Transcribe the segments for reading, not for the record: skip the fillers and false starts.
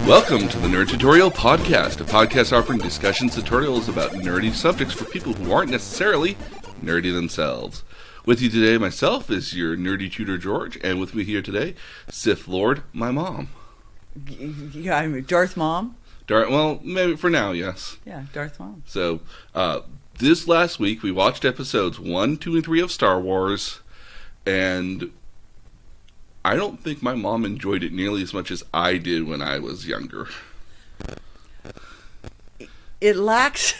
Welcome to the Nerd Tutorial Podcast, a podcast offering discussions tutorials about nerdy subjects for people who aren't necessarily nerdy themselves. With you today, myself, is your nerdy tutor, George, and with me here today, Sith Lord, my mom. Yeah, I'm Darth Mom. Well, maybe for now, yes. Yeah, Darth Mom. So, this last week, we watched episodes 1, 2, and 3 of Star Wars, and I don't think my mom enjoyed it nearly as much as I did when I was younger. It lacks...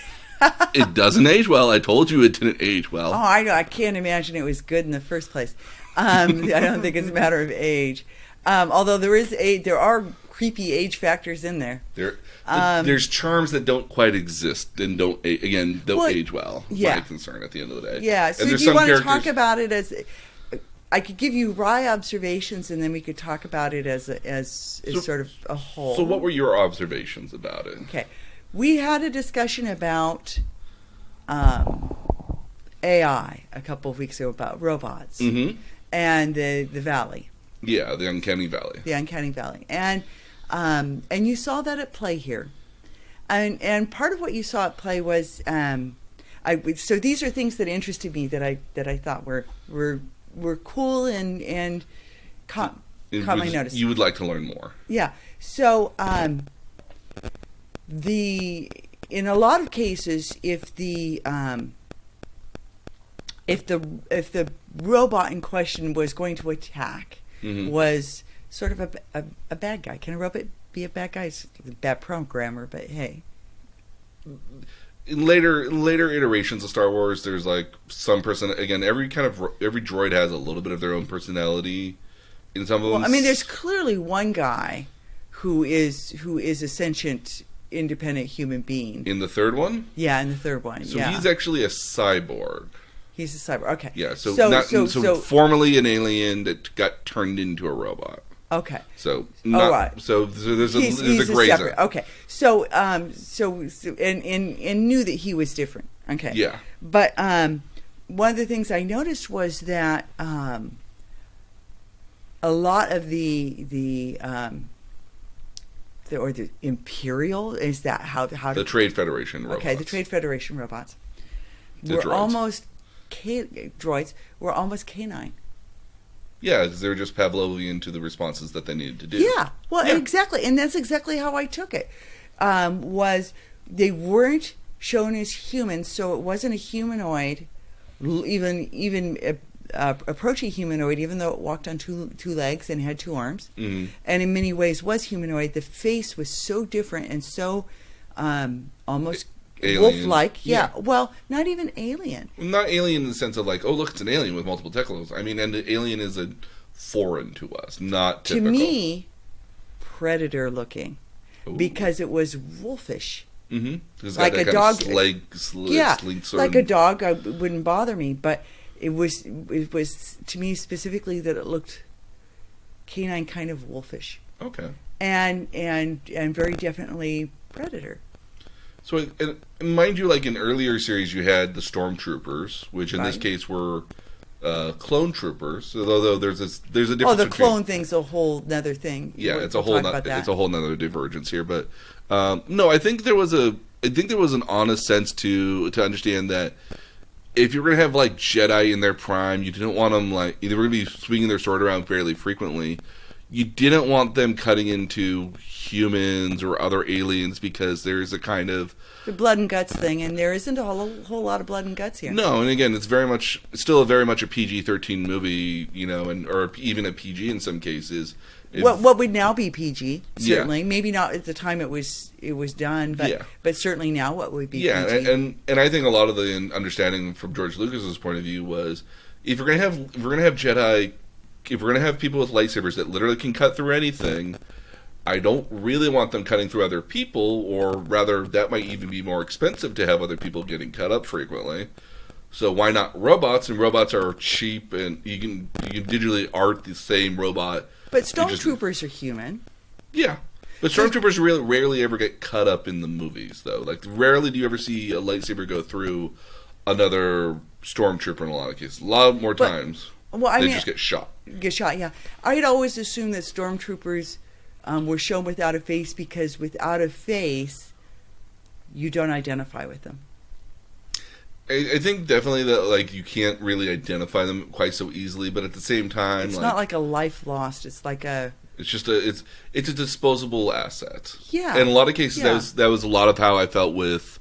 It doesn't age well. I told you it didn't age well. Oh, I know. I can't imagine it was good in the first place. I don't think it's a matter of age. Although there are creepy age factors in there. There's charms that don't quite exist and don't age well. Yeah. My concern at the end of the day. Yeah. So do you want to talk about it as... I could give you wry observations, and then we could talk about it as sort of a whole. So what were your observations about it? Okay. We had a discussion about AI a couple of weeks ago, about robots and the valley. Yeah, the Uncanny Valley. The Uncanny Valley. And you saw that at play here. And part of what you saw at play was... so these are things that interested me that I thought were cool and caught my notice. You would like to learn more. Yeah. So in a lot of cases, if the robot in question was going to attack, was sort of a bad guy. Can a robot be a bad guy? It's a bad programmer, but hey. In later iterations of Star Wars, there's like some person. Again, every droid has a little bit of their own personality. In some of them, I mean, there's clearly one guy who is a sentient, independent human being. In the third one? Yeah, in the third one. So he's actually a cyborg. He's a cyborg. Okay. Yeah. So formerly an alien that got turned into a robot. Okay. So right. So there's a gray zone. Okay. So knew that he was different. Okay. Yeah. But one of the things I noticed was that a lot of the Imperial, is that how the Trade Federation robots. Okay, the Trade Federation robots droids were almost canine. Yeah, because they were just Pavlovian to the responses that they needed to do. Yeah, exactly, and that's exactly how I took it. Was they weren't shown as humans, so it wasn't a humanoid, even approaching humanoid, even though it walked on two legs and had two arms, and in many ways was humanoid. The face was so different and so almost wolf-like. Yeah. Well, not even alien. Not alien in the sense of like, oh, look, it's an alien with multiple tentacles. I mean, and the alien is foreign to us, not typical. To me, predator-looking, because it was wolfish. Like a dog. Like a dog wouldn't bother me, but it was to me specifically that it looked canine, kind of wolfish. Okay. And very definitely predator. So, and mind you, like in earlier series, you had the stormtroopers, which in this case were clone troopers. Although there's a difference. Oh, the clone thing's a whole nother thing. Yeah, it's a whole nother divergence here. But no, I think there was an honest sense to understand that if you're gonna have like Jedi in their prime, you didn't want them like they were gonna be swinging their sword around fairly frequently. You didn't want them cutting into humans or other aliens because there's a kind of the blood and guts thing, and there isn't a whole lot of blood and guts here. No, and again, it's still very much a PG-13 movie, or even a PG in some cases. What would now be PG? Certainly, maybe not at the time it was done, but certainly now what would be PG? Yeah, and I think a lot of the understanding from George Lucas's point of view was if we're gonna have Jedi. If we're going to have people with lightsabers that literally can cut through anything, I don't really want them cutting through other people, or rather, that might even be more expensive to have other people getting cut up frequently. So why not robots? And robots are cheap, and you can digitally art the same robot. But stormtroopers are human. Yeah. But stormtroopers really rarely ever get cut up in the movies, though. Like, rarely do you ever see a lightsaber go through another stormtrooper in a lot of cases. A lot more times. Well, they just get shot. Yeah. I had always assumed that stormtroopers were shown without a face because without a face, you don't identify with them. I think definitely that like you can't really identify them quite so easily, but at the same time, it's not like a life lost. It's like a. It's just it's a disposable asset. Yeah. In a lot of cases, that was a lot of how I felt with.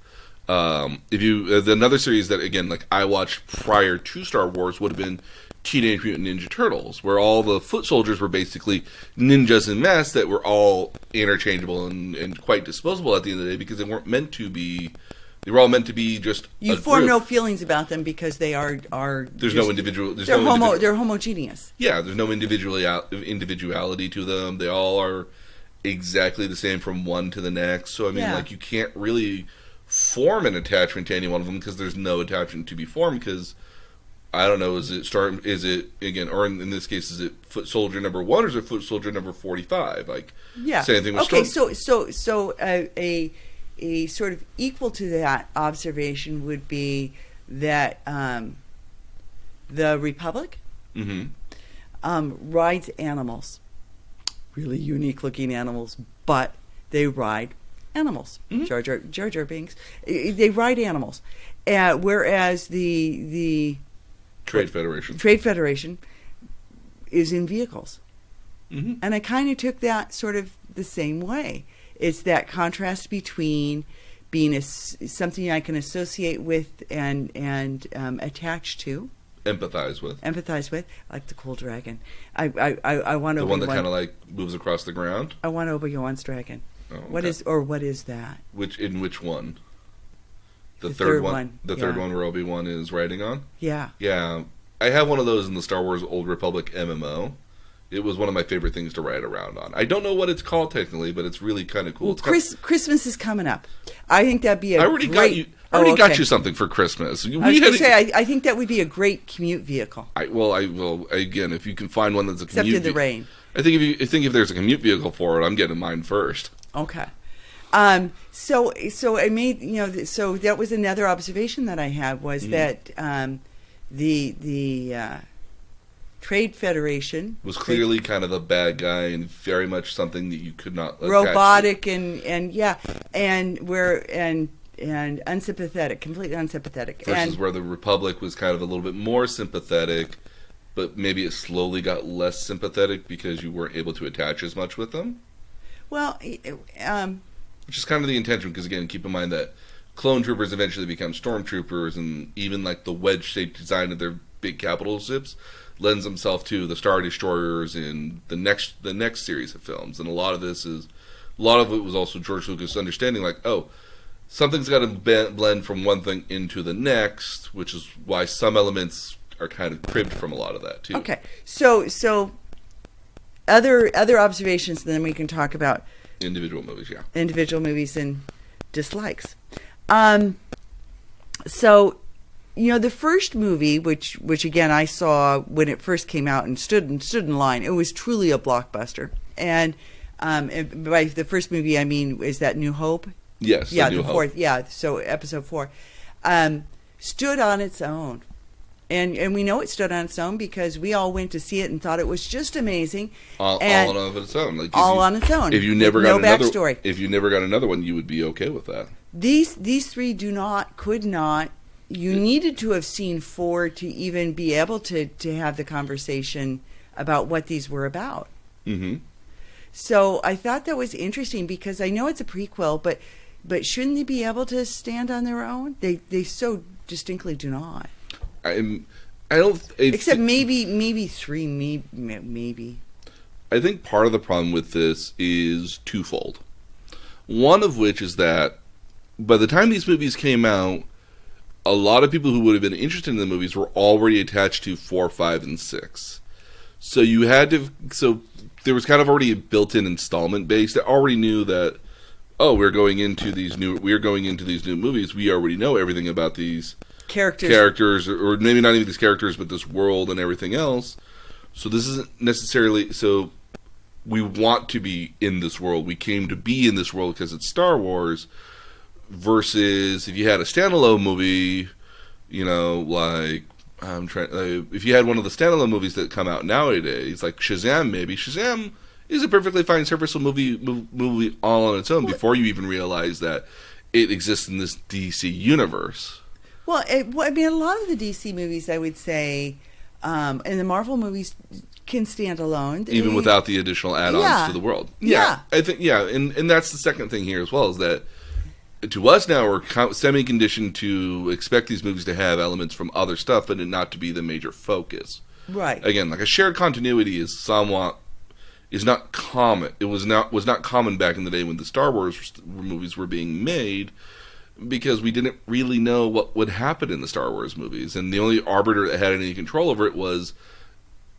If you another series that again like I watched prior to Star Wars would have been Teenage Mutant Ninja Turtles, where all the foot soldiers were basically ninjas in masks that were all interchangeable and quite disposable at the end of the day because they weren't meant to be. They were all meant to be just. You form no feelings about them because they are. There's no individual. They're homogeneous. Yeah, there's no individuality to them. They all are exactly the same from one to the next. So I mean, like you can't really form an attachment to any one of them because there's no attachment to be formed. Because I don't know, is it again, or in this case, is it foot soldier number 1 or is it foot soldier number 45? Like same thing with so a sort of equal to that observation would be that the Republic rides animals, really unique looking animals, but they ride animals. Jar Jar Binks, they ride animals, whereas the Trade Federation is in vehicles, and I kind of took that sort of the same way. It's that contrast between being something I can associate with and attach to, empathize with, like the cool dragon. I want the one that kind of like moves across the ground. I want Obi-Wan's dragon. Oh, okay. What is that? Which one? The third one. The third one where Obi-Wan is riding on. Yeah. Yeah, I have one of those in the Star Wars Old Republic MMO. It was one of my favorite things to ride around on. I don't know what it's called technically, but it's really kind of cool. Well, Christmas is coming up. I think that'd be I already got you something for Christmas. I was going to say, I think that would be a great commute vehicle. I will again if you can find one that's a commute. Except in the rain. I think if there's a commute vehicle for it, I'm getting mine first. Okay. So I made so that was another observation that I had was that the Trade Federation was clearly kind of the bad guy and very much something that you could not robotic and unsympathetic, completely unsympathetic. Versus where the Republic was kind of a little bit more sympathetic, but maybe it slowly got less sympathetic because you weren't able to attach as much with them. Well, which is kind of the intention, because again, keep in mind that clone troopers eventually become stormtroopers, and even like the wedge-shaped design of their big capital ships lends themselves to the Star Destroyers in the next series of films. And a lot of it was also George Lucas understanding, like, oh, something's got to blend from one thing into the next, which is why some elements are kind of cribbed from a lot of that too. Okay, so other observations, and then we can talk about individual movies, and dislikes. So, the first movie, which again I saw when it first came out and stood in line, it was truly a blockbuster. And by the first movie, I mean, is that New Hope? Yes. Yeah, the fourth. Yeah, so episode 4 stood on its own. And we know it stood on its own because we all went to see it and thought it was just amazing. All on its own. Like on its own. If you never got backstory. If you never got another one, you would be okay with that. These three could not. You needed to have seen 4 to even be able to have the conversation about what these were about. Mm-hmm. So I thought that was interesting because I know it's a prequel, but shouldn't they be able to stand on their own? They so distinctly do not. I don't. Except maybe 3, maybe. I think part of the problem with this is twofold. One of which is that by the time these movies came out, a lot of people who would have been interested in the movies were already attached to 4, 5, and 6. So you had to. So there was kind of already a built-in installment base that already knew that. Oh, we're going into these new movies. We already know everything about these characters, or maybe not even these characters, but this world and everything else. So this isn't necessarily. So we want to be in this world. We came to be in this world because it's Star Wars. Versus if you had a standalone movie, like if you had one of the standalone movies that come out nowadays, like Shazam, maybe Shazam is a perfectly fine, serviceable movie all on its own before you even realize that it exists in this DC universe. Well, I mean, a lot of the DC movies, I would say, and the Marvel movies can stand alone, even without the additional add-ons to the world. Yeah, I think and that's the second thing here as well, is that to us now we're semi-conditioned to expect these movies to have elements from other stuff, but not to be the major focus. Right. Again, like a shared continuity is not common. It was not common back in the day when the Star Wars movies were being made, because we didn't really know what would happen in the Star Wars movies, and the only arbiter that had any control over it was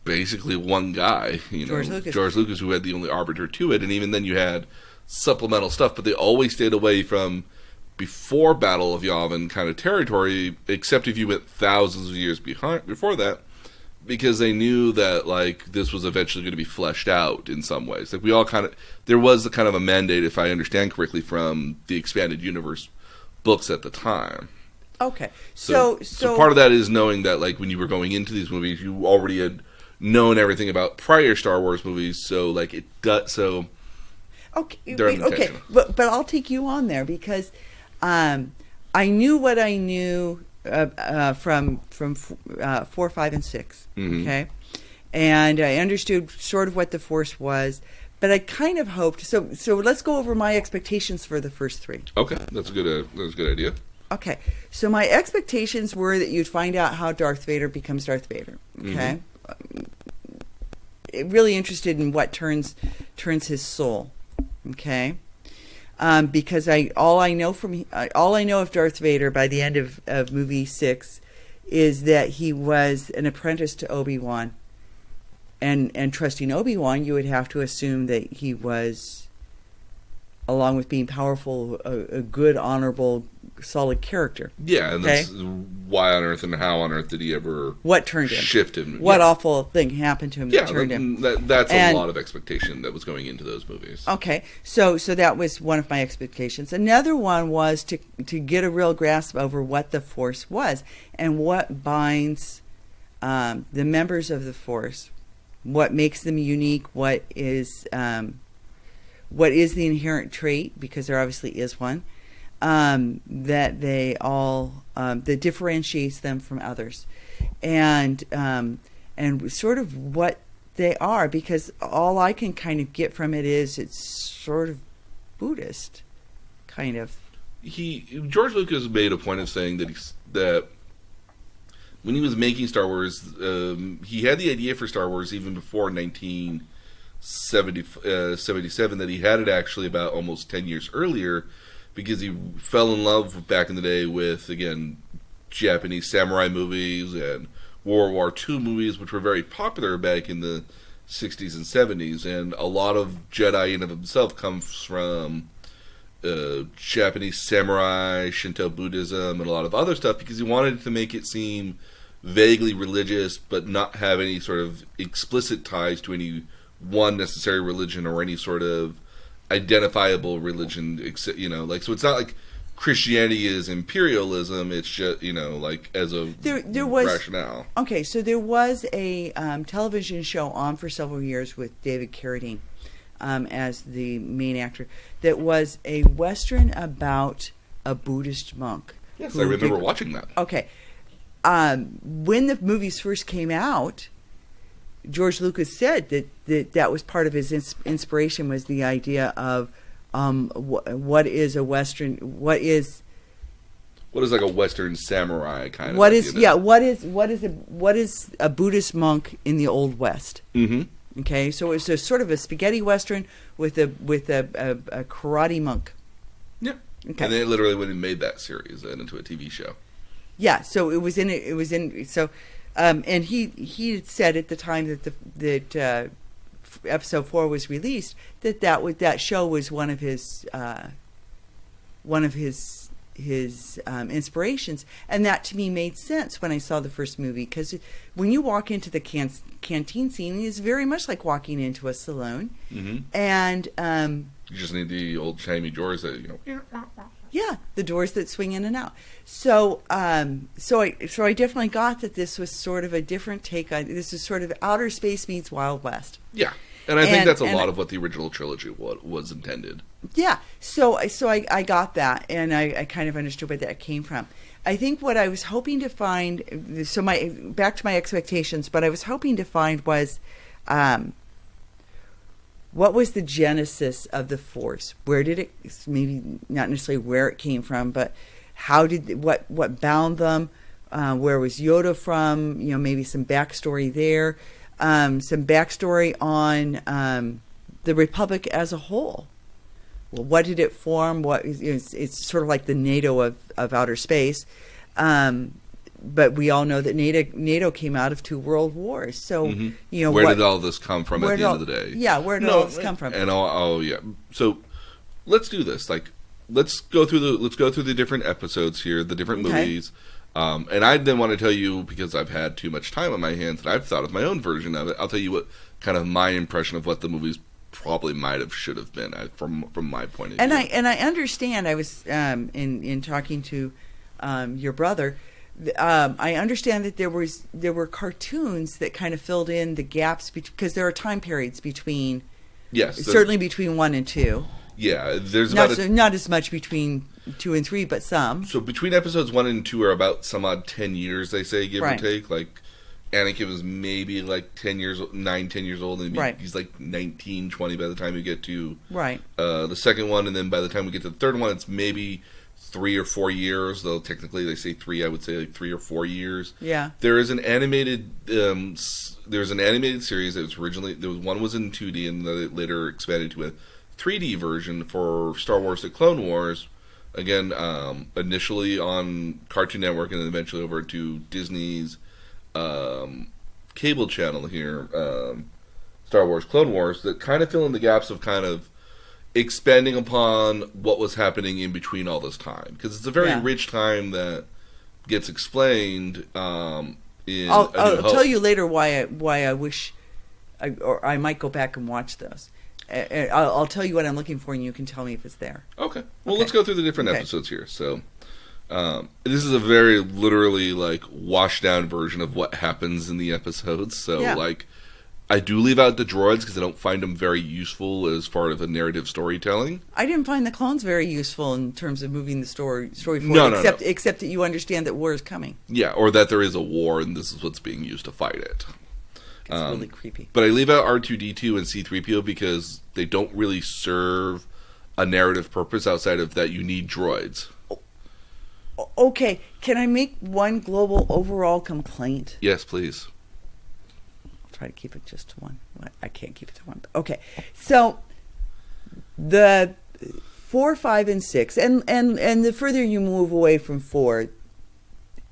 basically one guy, George Lucas, who had the only arbiter to it. And even then, you had supplemental stuff, but they always stayed away from before Battle of Yavin kind of territory, except if you went thousands of years before that, because they knew that this was eventually going to be fleshed out in some ways. Like there was a kind of a mandate, if I understand correctly, from the expanded universe books at the time. Okay, so part of that is knowing that when you were going into these movies, you already had known everything about prior Star Wars movies, so it does so. Okay, but I'll take you on there, because I knew what I knew from 4, 5, and 6. Mm-hmm. Okay, and I understood sort of what the Force was, but I kind of hoped. So let's go over my expectations for the first 3. Okay, that's a good idea. Okay, so my expectations were that you'd find out how Darth Vader becomes Darth Vader. Okay. Mm-hmm. Really interested in what turns his soul. Okay. Because all I know of Darth Vader by the end of movie 6 is that he was an apprentice to Obi-Wan, and trusting Obi-Wan, you would have to assume that he was, along with being powerful, a good, honorable, solid character. Yeah, and that's why on earth and how on earth did he ever shift him? What awful thing happened to him that turned him? That's a lot of expectation that was going into those movies. Okay, so that was one of my expectations. Another one was to get a real grasp over what the Force was and what binds the members of the Force, what makes them unique, what is the inherent trait, because there obviously is one, that they all that differentiates them from others, and sort of what they are, because all I can kind of get from it is it's sort of Buddhist, kind of. George Lucas made a point of saying that when he was making Star Wars, he had the idea for Star Wars even before 1977, that he had it actually about almost 10 years earlier, because he fell in love back in the day with, again, Japanese samurai movies and World War II movies, which were very popular back in the 60s and 70s, and a lot of Jedi in of himself comes from Japanese samurai, Shinto Buddhism, and a lot of other stuff, because he wanted to make it seem vaguely religious, but not have any sort of explicit ties to any one necessary religion or any sort of identifiable religion, so it's not like Christianity is imperialism, it's just as a there was rationale. Okay, so there was a television show on for several years with David Carradine as the main actor, that was a Western about a Buddhist monk. Yes, I remember watching that. Okay, when the movies first came out, George Lucas said that was part of his inspiration, was the idea of what is a Western, what is like a Western samurai kind of. What is a Buddhist monk in the Old West? Mm-hmm. Okay, so it's a sort of a spaghetti Western with a karate monk. Yeah. Okay. And they literally went and made that series into a TV show. Yeah, so it was in. And he said at the time that episode 4 was released that show was one of his inspirations, and that to me made sense when I saw the first movie, because when you walk into the canteen scene, it's very much like walking into a saloon, mm-hmm. and you just need the old shiny doors that Yeah, the doors that swing in and out. So I definitely got that this was sort of a different take on this. Is sort of outer space meets Wild West. Yeah, And I think that's a lot of what the original trilogy was intended. Yeah. So I got that, and I kind of understood where that came from. I think what I was hoping to find, back to my expectations, what I was hoping to find was, what was the genesis of the Force? Where did it, maybe not necessarily where it came from, but what bound them? Where was Yoda from? Maybe some backstory there. Some backstory on the Republic as a whole. Well, what did it form? It's sort of like the NATO of outer space, but we all know that NATO came out of 2 world wars. So where did all this come from at the end of the day? Yeah, where did all this come from? And yeah. So let's do this. Let's go through the different episodes here, the different movies. And I didn't want to tell you because I've had too much time on my hands and I've thought of my own version of it. I'll tell you what kind of my impression of what the movies probably should have been from my point of view. And I understand. I was in talking to your brother. I understand that there were cartoons that kind of filled in the gaps because there are time periods between. Yes, certainly between 1 and 2. Yeah, there's not as much between 2 and 3, but some. So between episodes 1 and 2 are about some odd 10 years, they say, give or take. Like Anakin was maybe like 10 years old, and he's like 19, 20 by the time we get to the second one, and then by the time we get to the third one, it's maybe 3 or 4 years. Though technically they say 3, I would say like 3 or 4 years. Yeah. There is an animated. There's an animated series that was originally one was in 2D and then later expanded to a 3D version for Star Wars: The Clone Wars. Again, initially on Cartoon Network and then eventually over to Disney's cable channel here, Star Wars Clone Wars, that kind of fill in the gaps of kind of expanding upon what was happening in between all this time. Because it's a very rich time that gets explained in I'll tell you later why I wish I might go back and watch those. I'll tell you what I'm looking for, and you can tell me if it's there. Okay. Well, let's go through the different episodes here. So, this is a very literally washed down version of what happens in the episodes. So, I do leave out the droids because I don't find them very useful as far as the narrative storytelling. I didn't find the clones very useful in terms of moving the story forward. Except that you understand that war is coming. Yeah, or that there is a war, and this is what's being used to fight it. It's really creepy. But I leave out R2-D2 and C-3PO because they don't really serve a narrative purpose outside of that you need droids. Okay, can I make one global overall complaint? Yes, please. I'll try to keep it just to one. I can't keep it to one. Okay, so the 4, 5, and 6, and the further you move away from 4,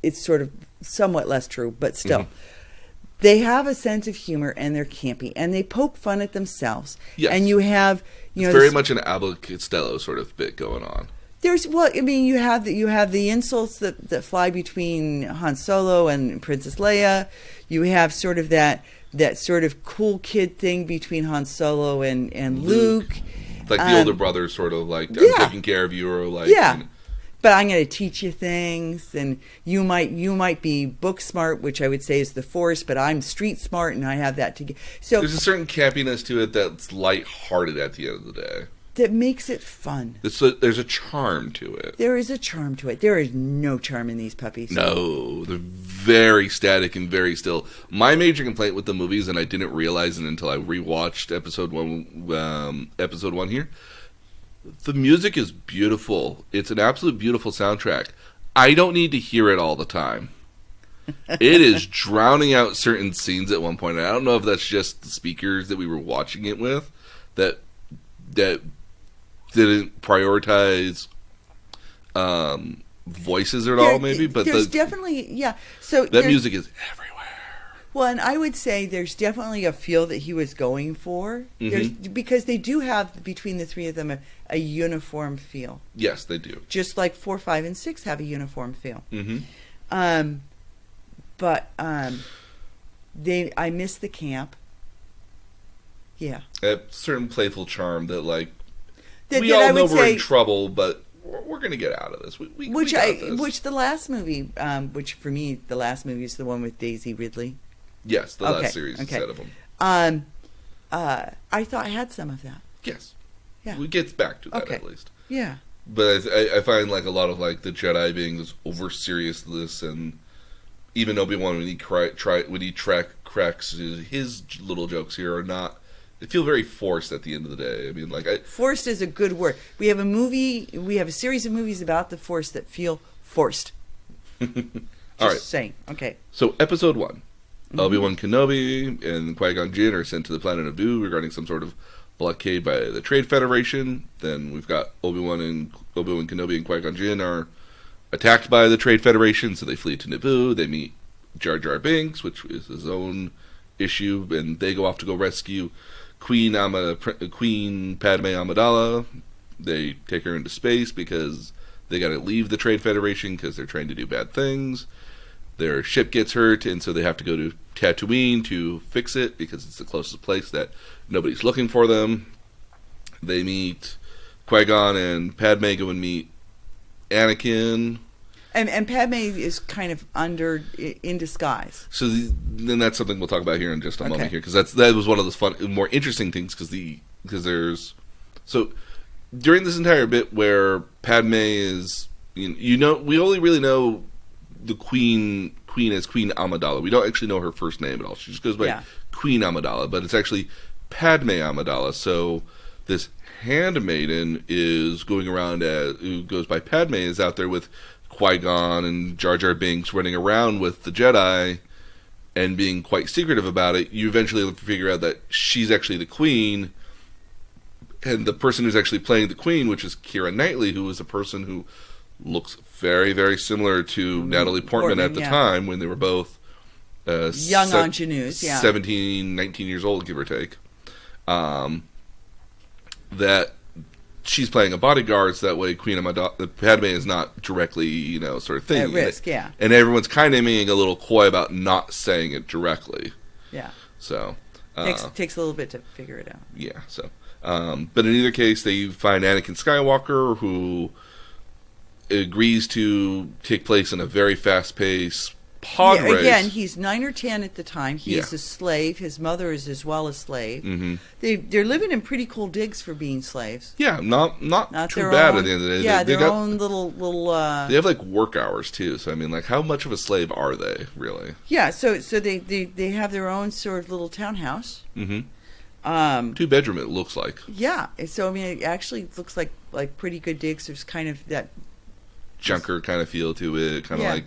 it's sort of somewhat less true, but still. Mm-hmm. They have a sense of humor, and they're campy, and they poke fun at themselves. Yes. And you have, it's very much an Abbott Costello sort of bit going on. You have the insults that fly between Han Solo and Princess Leia. You have sort of that sort of cool kid thing between Han Solo and Luke. Like the older brother, sort of like I'm taking care of you, or like But I'm going to teach you things, and you might be book smart, which I would say is the Force, but I'm street smart, and I have that together. So there's a certain campiness to it that's lighthearted at the end of the day. That makes it fun. There's a charm to it. There is a charm to it. There is no charm in these puppies. No, they're very static and very still. My major complaint with the movies, and I didn't realize it until I rewatched episode one here. The music is beautiful. It's an absolute beautiful soundtrack. I don't need to hear it all the time. It is drowning out certain scenes at one point. And I don't know if that's just the speakers that we were watching it with that didn't prioritize voices at all, maybe. But there's definitely, So that music is everywhere. Well, and I would say there's definitely a feel that he was going for. Mm-hmm. Because they do have, between the three of them, a uniform feel. Yes, they do. Just like 4, 5, and 6 have a uniform feel. Mm-hmm. I miss the camp. Yeah. A certain playful charm that, we all know we're in trouble, but we're going to get out of this. We got this. Which the last movie, which for me, the last movie is the one with Daisy Ridley. Yes, the last series set of them. I thought had some of that. Yes. Yeah. We get back to that Okay. at least. Yeah. But I find like a lot of like the Jedi being this over seriousness, and even Obi-Wan when he cracks his little jokes here are not. They feel very forced at the end of the day. I mean, like Forced is a good word. We have a series of movies about the Force that feel forced. All right. Saying. Okay. So Episode 1, Obi-Wan Kenobi and Qui GonJin are sent to the planet of Naboo regarding some sort of blockade by the Trade Federation. Then we've got Obi-Wan Kenobi and Qui GonJin are attacked by the Trade Federation, so they flee to Naboo. They meet Jar-jar Binks, which is his own issue, and they go off to go rescue Queen Padme Amadala. They take her into space because they got to leave the Trade Federation because they're trying to do bad things. Their ship gets hurt, and so they have to go to Tatooine to fix it because it's the closest place that nobody's looking for them. They meet Qui-Gon, and Padme go and meet Anakin. And Padme is kind of in disguise. So then that's something we'll talk about here in just a moment here, because that was one of the more interesting things because there's so during this entire bit where Padme is we only really know the queen as Queen Amidala. We don't actually know her first name at all. She just goes by Queen Amidala, but it's actually Padme Amadala. So this handmaiden is going around who goes by Padme is out there with Qui-Gon and Jar Jar Binks running around with the Jedi and being quite secretive about it. You eventually figure out that she's actually the queen, and the person who's actually playing the queen, which is Keira Knightley, who is a person who looks very, very similar to Natalie Portman at the time when they were both young ingenues, 17, 19 years old, give or take. That she's playing a bodyguard, so that way Queen Amidala, Padme is not directly, sort of thing. At risk, And everyone's kind of being a little coy about not saying it directly. Yeah. So. Takes a little bit to figure it out. Yeah, so. But in either case, they find Anakin Skywalker, who agrees to take place in a very fast-paced pod race. Again, he's 9 or 10 at the time. He's a slave. His mother is as well a slave. Mm-hmm. They're living in pretty cool digs for being slaves. Yeah, not too bad at the end of the day. Yeah, their own little. They have like work hours too. So I mean, like, how much of a slave are they really? Yeah, so they have their own sort of little townhouse. Mm-hmm. 2-bedroom it looks like. Yeah, so I mean, it actually looks like pretty good digs. There's kind of that junker kind of feel to it, kind of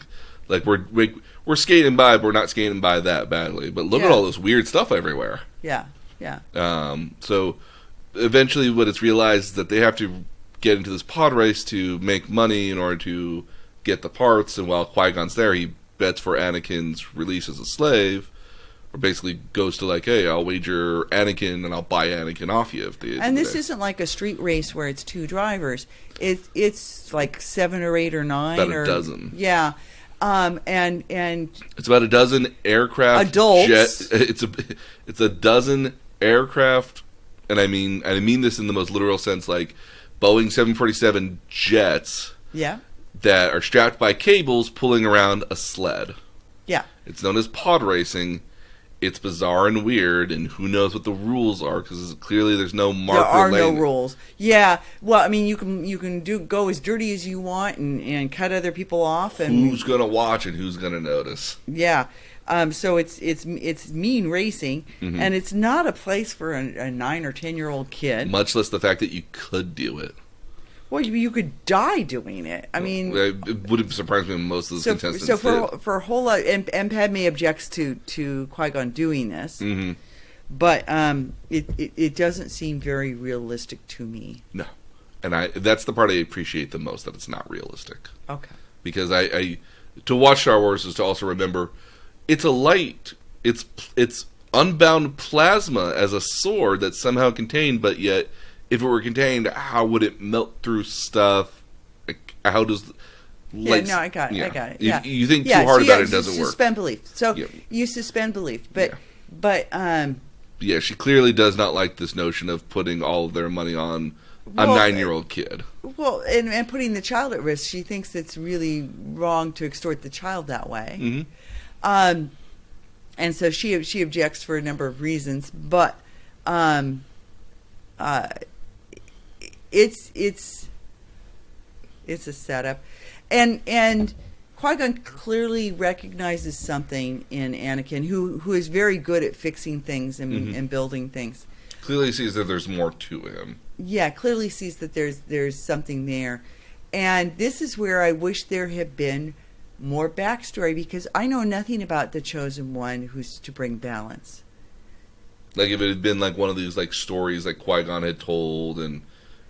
like we're skating by, but we're not skating by that badly. But look at all this weird stuff everywhere. Yeah. So eventually, what it's realized is that they have to get into this pod race to make money in order to get the parts. And while Qui-Gon's there, he bets for Anakin's release as a slave, or basically goes to like, hey, I'll wager Anakin and I'll buy Anakin off you. And this isn't like a street race where it's 2 drivers. It's like 7 or 8 or 9 about a dozen. Yeah. And it's about a dozen aircraft adults. It's a dozen aircraft, and I mean this in the most literal sense, like Boeing 747 jets. Yeah. That are strapped by cables pulling around a sled. Yeah. It's known as pod racing. It's bizarre and weird, and who knows what the rules are, because clearly there's no marker. There are no rules. Yeah, well, I mean, you can go as dirty as you want and cut other people off. And who's gonna watch and who's gonna notice? Yeah, so it's mean racing, and it's not a place for a 9 or 10-year-old kid. Much less the fact that you could do it. Well, you could die doing it. I mean, it would have surprised me when most of those contestants did. So for a whole lot, and Padme objects to Qui-Gon doing this, but it doesn't seem very realistic to me. No, and that's the part I appreciate the most, that it's not realistic. Okay, because I to watch Star Wars is to also remember it's a light, it's unbound plasma as a sword that's somehow contained, but yet, if it were contained, how would it melt through stuff? Like, how does light... Yeah, no, I got it. Yeah. You think too hard about it, doesn't work. You suspend belief. So you suspend belief. But yeah, she clearly does not like this notion of putting all of their money on a 9-year-old kid. Well, and putting the child at risk. She thinks it's really wrong to extort the child that way. And so she objects for a number of reasons, but Um, it's a setup, and Qui-Gon clearly recognizes something in Anakin, who is very good at fixing things and building things. Clearly sees that there's more to him. Yeah, clearly sees that there's something there, and this is where I wish there had been more backstory, because I know nothing about the Chosen One who's to bring balance. Like if it had been like one of these like stories like Qui-Gon had told and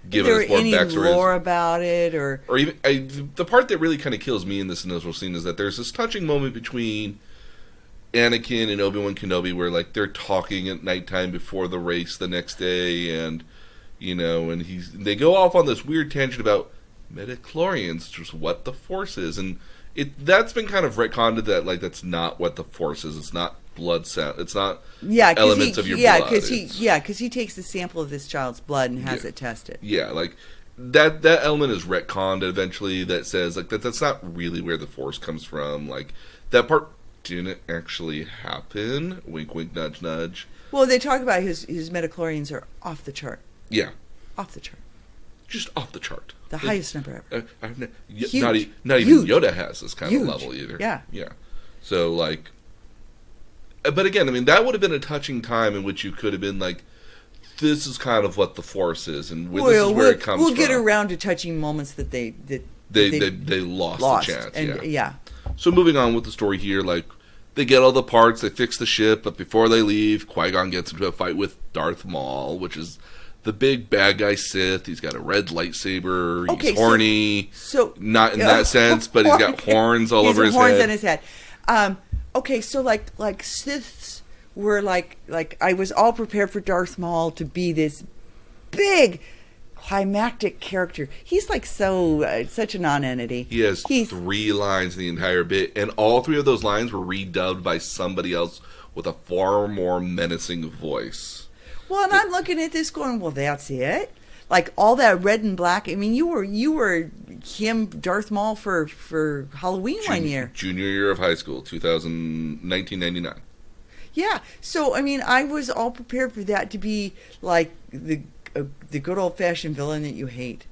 given us more backstory. Is there any lore about it, or even the part that really kind of kills me in this initial scene is that there's this touching moment between Anakin and Obiwan Kenobi where like they're talking at nighttime before the race the next day, and and they go off on this weird tangent about midichlorians, just what the Force is, and that's been kind of retconned that like that's not what the Force is. It's not blood sound. It's not elements of your blood. Because he takes the sample of this child's blood and has it tested. Yeah, like that element is retconned eventually. That says like that's not really where the Force comes from. Like that part didn't actually happen. Wink, wink, nudge, nudge. Well, they talk about his midichlorians are off the chart. Yeah, off the chart. Just off the chart. The highest number ever. Not even Yoda has this kind of level either. Yeah. Yeah. So like, but again, I mean, that would have been a touching time in which you could have been like, this is kind of what the Force is, and this is where it comes from. We'll get around to touching moments that they lost the chance. And yeah. So moving on with the story here, like they get all the parts, they fix the ship, but before they leave, Qui-Gon gets into a fight with Darth Maul, which is the big bad guy Sith. He's got a red lightsaber. He's horny. So not in that sense, but he's got horns all over his head. Horns on his head. Okay, so like Siths were like I was all prepared for Darth Maul to be this big climactic character. He's like such a non-entity. He has 3 lines in the entire bit, and all 3 of those lines were redubbed by somebody else with a far more menacing voice. Well, and I'm looking at this going, well, that's it? Like, all that red and black. I mean, you were him, Darth Maul, for Halloween one year. Junior year of high school, 1999. Yeah. So, I mean, I was all prepared for that to be, like, the good old-fashioned villain that you hate.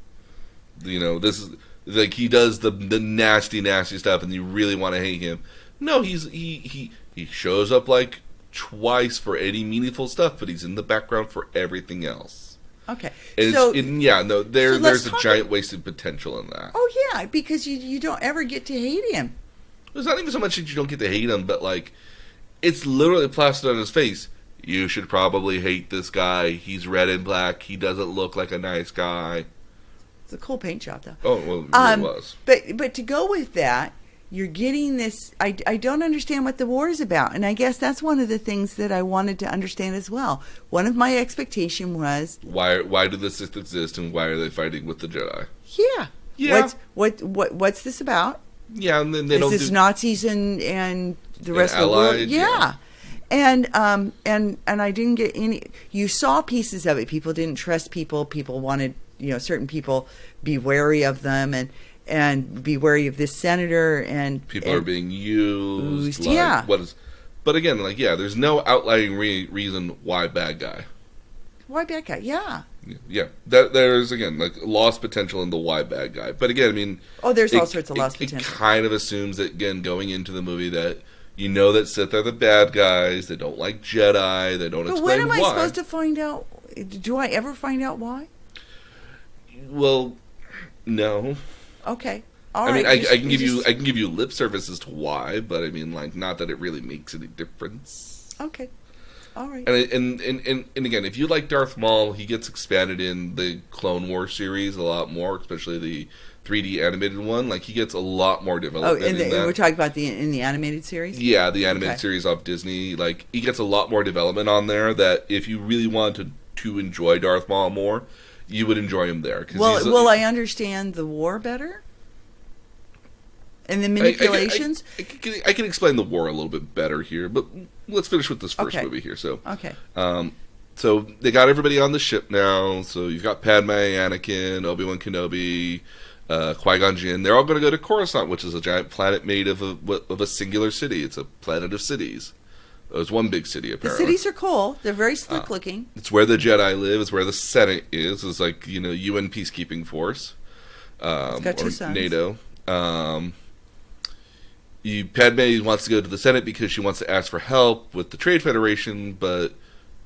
This is, like, he does the nasty, nasty stuff, and you really want to hate him. No, he shows up, like, twice for any meaningful stuff, but he's in the background for everything else. Okay. And there's a giant wasted potential in that. Oh, yeah, because you don't ever get to hate him. It's not even so much that you don't get to hate him, but, like, it's literally plastered on his face. You should probably hate this guy. He's red and black. He doesn't look like a nice guy. It's a cool paint job, though. Oh, well, it really was. But to go with that, you're getting this. I don't understand what the war is about, and I guess that's one of the things that I wanted to understand as well. One of my expectation was why do the Sith exist, and why are they fighting with the Jedi? Yeah. What's this about? Yeah, and then they is this Nazis and the rest of the world? Yeah. And I didn't get any. You saw pieces of it. People didn't trust people. People wanted certain people be wary of them and be wary of this senator, and people are being used. Like, yeah. But again, like, yeah, there's no outlying reason why bad guy. Why bad guy? Yeah. Yeah. There's again like lost potential in the why bad guy. But again, I mean, there's all sorts of lost potential. It kind of assumes that again going into the movie that that Sith are the bad guys. They don't like Jedi. They don't explain why. But when am I supposed to find out? Do I ever find out why? Well, no. Okay. All right. I mean, I can give you lip service as to why, but I mean, like, not that it really makes any difference. Okay. All right. And again, if you like Darth Maul, he gets expanded in the Clone Wars series a lot more, especially the 3D animated one. Like, he gets a lot more development. We're talking about in the animated series? Yeah, the animated series off Disney. Like, he gets a lot more development on there that if you really wanted to enjoy Darth Maul more, you would enjoy him there. Will I understand the war better? And the manipulations? I can explain the war a little bit better here, but let's finish with this first movie here. So, so they got everybody on the ship now. So you've got Padme, Anakin, Obiwan Kenobi, Qui GonJin. They're all going to go to Corusaunt, which is a giant planet made of a singular city. It's a planet of cities. It was one big city, The apparently. cities are cool. They're very slick looking. It's where the Jedi live. It's where the Senate is. It's like, UN peacekeeping force. It's got two or suns. NATO. Padme wants to go to the Senate because she wants to ask for help with the Trade Federation, but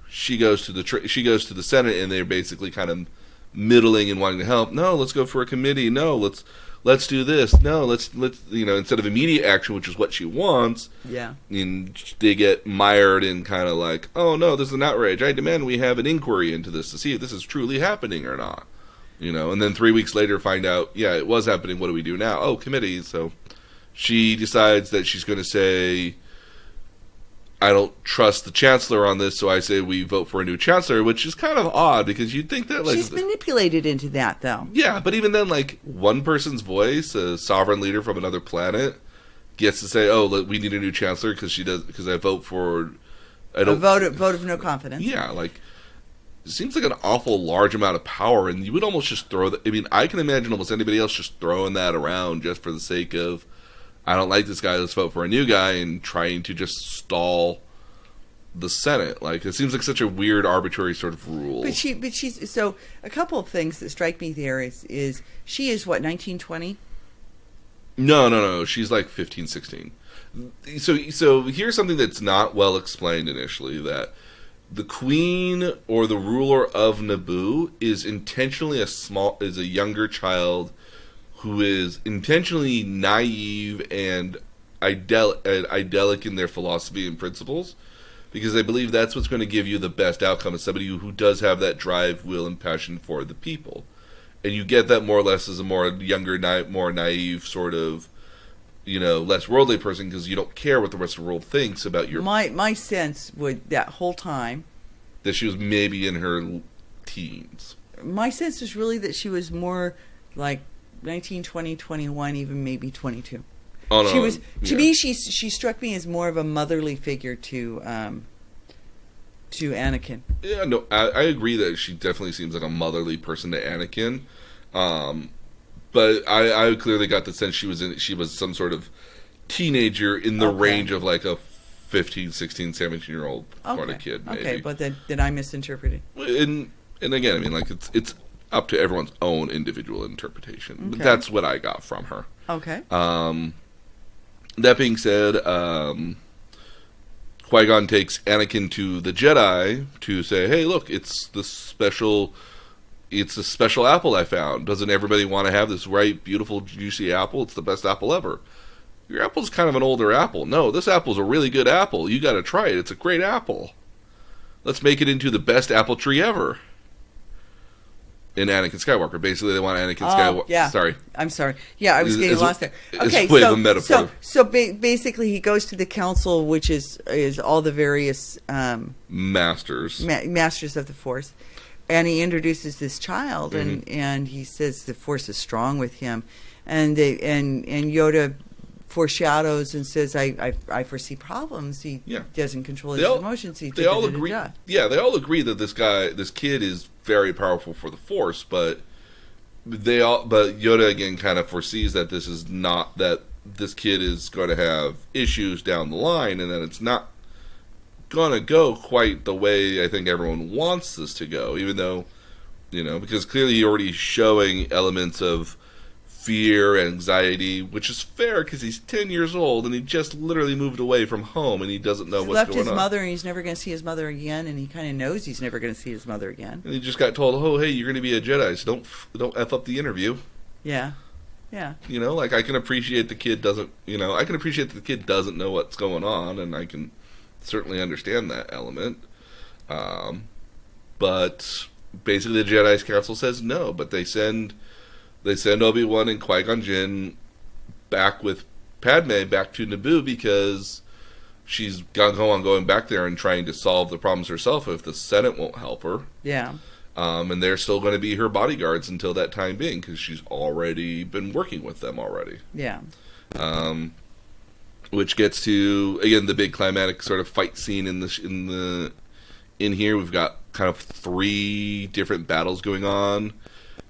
she goes to the Senate, and they're basically kind of middling and wanting to help. No, let's go for a committee. No, let's do this. No, let's instead of immediate action, which is what she wants. Yeah. And they get mired in kind of like, oh no, this is an outrage. I demand we have an inquiry into this to see if this is truly happening or not. And then 3 weeks later find out, yeah, it was happening. What do we do now? Oh, committee. So she decides that she's going to say, I don't trust the chancellor on this, so I say we vote for a new chancellor, which is kind of odd because you'd think that She's manipulated into that, though. Yeah, but even then, one person's voice, a sovereign leader from another planet, gets to say, "Oh, we need a new chancellor because I vote for a vote of no confidence." Yeah, it seems like an awful large amount of power, and you would almost just throw that. I mean, I can imagine almost anybody else just throwing that around just for the sake of, I don't like this guy, let's vote for a new guy, and trying to just stall the Senate. It seems like such a weird, arbitrary sort of rule. But she's so a couple of things that strike me there is she is what, 1920? No. She's 15, 16. So here's something that's not well explained initially, that the queen or the ruler of Naboo is intentionally is a younger child who is intentionally naive and idyllic in their philosophy and principles, because I believe that's what's going to give you the best outcome, is somebody who does have that drive, will, and passion for the people. And you get that more or less as a more younger, more naive sort of, less worldly person, because you don't care what the rest of the world thinks about your... My sense would, that whole time... that she was maybe in her teens. My sense was really that she was more 19, 20, 21, even maybe 22. Oh, no. She was, to me, she struck me as more of a motherly figure to Anakin. Yeah, no, I agree that she definitely seems like a motherly person to Anakin. But I clearly got the sense she was some sort of teenager in the range of a 15, 16, 17-year-old kind of kid, maybe. Okay, but then I misinterpreted. And again, I mean, it's up to everyone's own individual interpretation. Okay. But that's what I got from her. Okay. That being said, Qui-Gon takes Anakin to the Jedi to say, hey, look, it's a special apple I found. Doesn't everybody want to have this ripe, beautiful, juicy apple? It's the best apple ever. Your apple's kind of an older apple. No, this apple's a really good apple. You got to try it. It's a great apple. Let's make it into the best apple tree ever. In Anakin Skywalker. Basically, they want Anakin Skywalker. Yeah. Sorry. I'm sorry. Yeah, I was getting lost there. Okay, it's a metaphor. So basically, he goes to the council, which is all the various masters of the Force, and he introduces this child, and he says the Force is strong with him, and Yoda foreshadows and says, I foresee problems. He doesn't control his emotions. They all agree. Yeah, they all agree that this kid is very powerful for the Force, but Yoda again kind of foresees that this kid is going to have issues down the line, and that it's not going to go quite the way I think everyone wants this to go, even though, because clearly he's already showing elements of fear, anxiety, which is fair because he's 10 years old and he just literally moved away from home and he doesn't know what's going on. He left his mother and he's never going to see his mother again, and he kind of knows he's never going to see his mother again. And he just got told, oh, hey, you're going to be a Jedi, so don't F up the interview. Yeah. Yeah. I can appreciate the kid doesn't know what's going on, and I can certainly understand that element. But basically the Jedi Council says no, but they send Obi-Wan and Qui GonJin back with Padme back to Naboo because she's gung-ho on going back there and trying to solve the problems herself if the Senate won't help her. Yeah. And they're still going to be her bodyguards until that time being because she's already been working with them already. Yeah. Which gets to, again, the big climatic sort of fight scene in here. We've got kind of 3 different battles going on.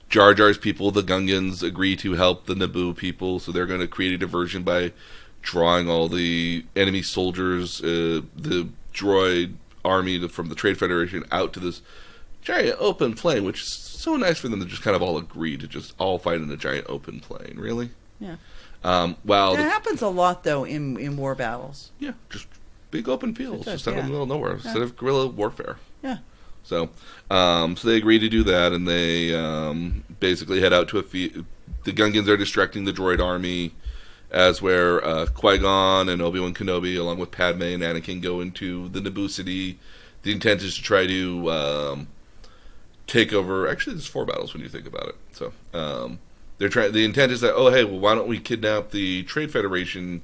Jar Jar's people, the Gungans, agree to help the Naboo people, so they're going to create a diversion by drawing all the enemy soldiers, the droid army from the Trade Federation out to this giant open plain, which is so nice for them to just kind of all agree to just all fight in a giant open plain. Really? Yeah. Well, that happens a lot though in war battles. Yeah, just big open fields, just out in the middle of nowhere instead of guerrilla warfare. Yeah. So, so they agree to do that, and they basically head out to the Gungans are distracting the droid army, as where Qui-Gon and Obiwan Kenobi, along with Padme and Anakin, go into the Naboo city. The intent is to try to take over. Actually, there's 4 battles when you think about it. So, the intent is that, oh hey, well, why don't we kidnap the Trade Federation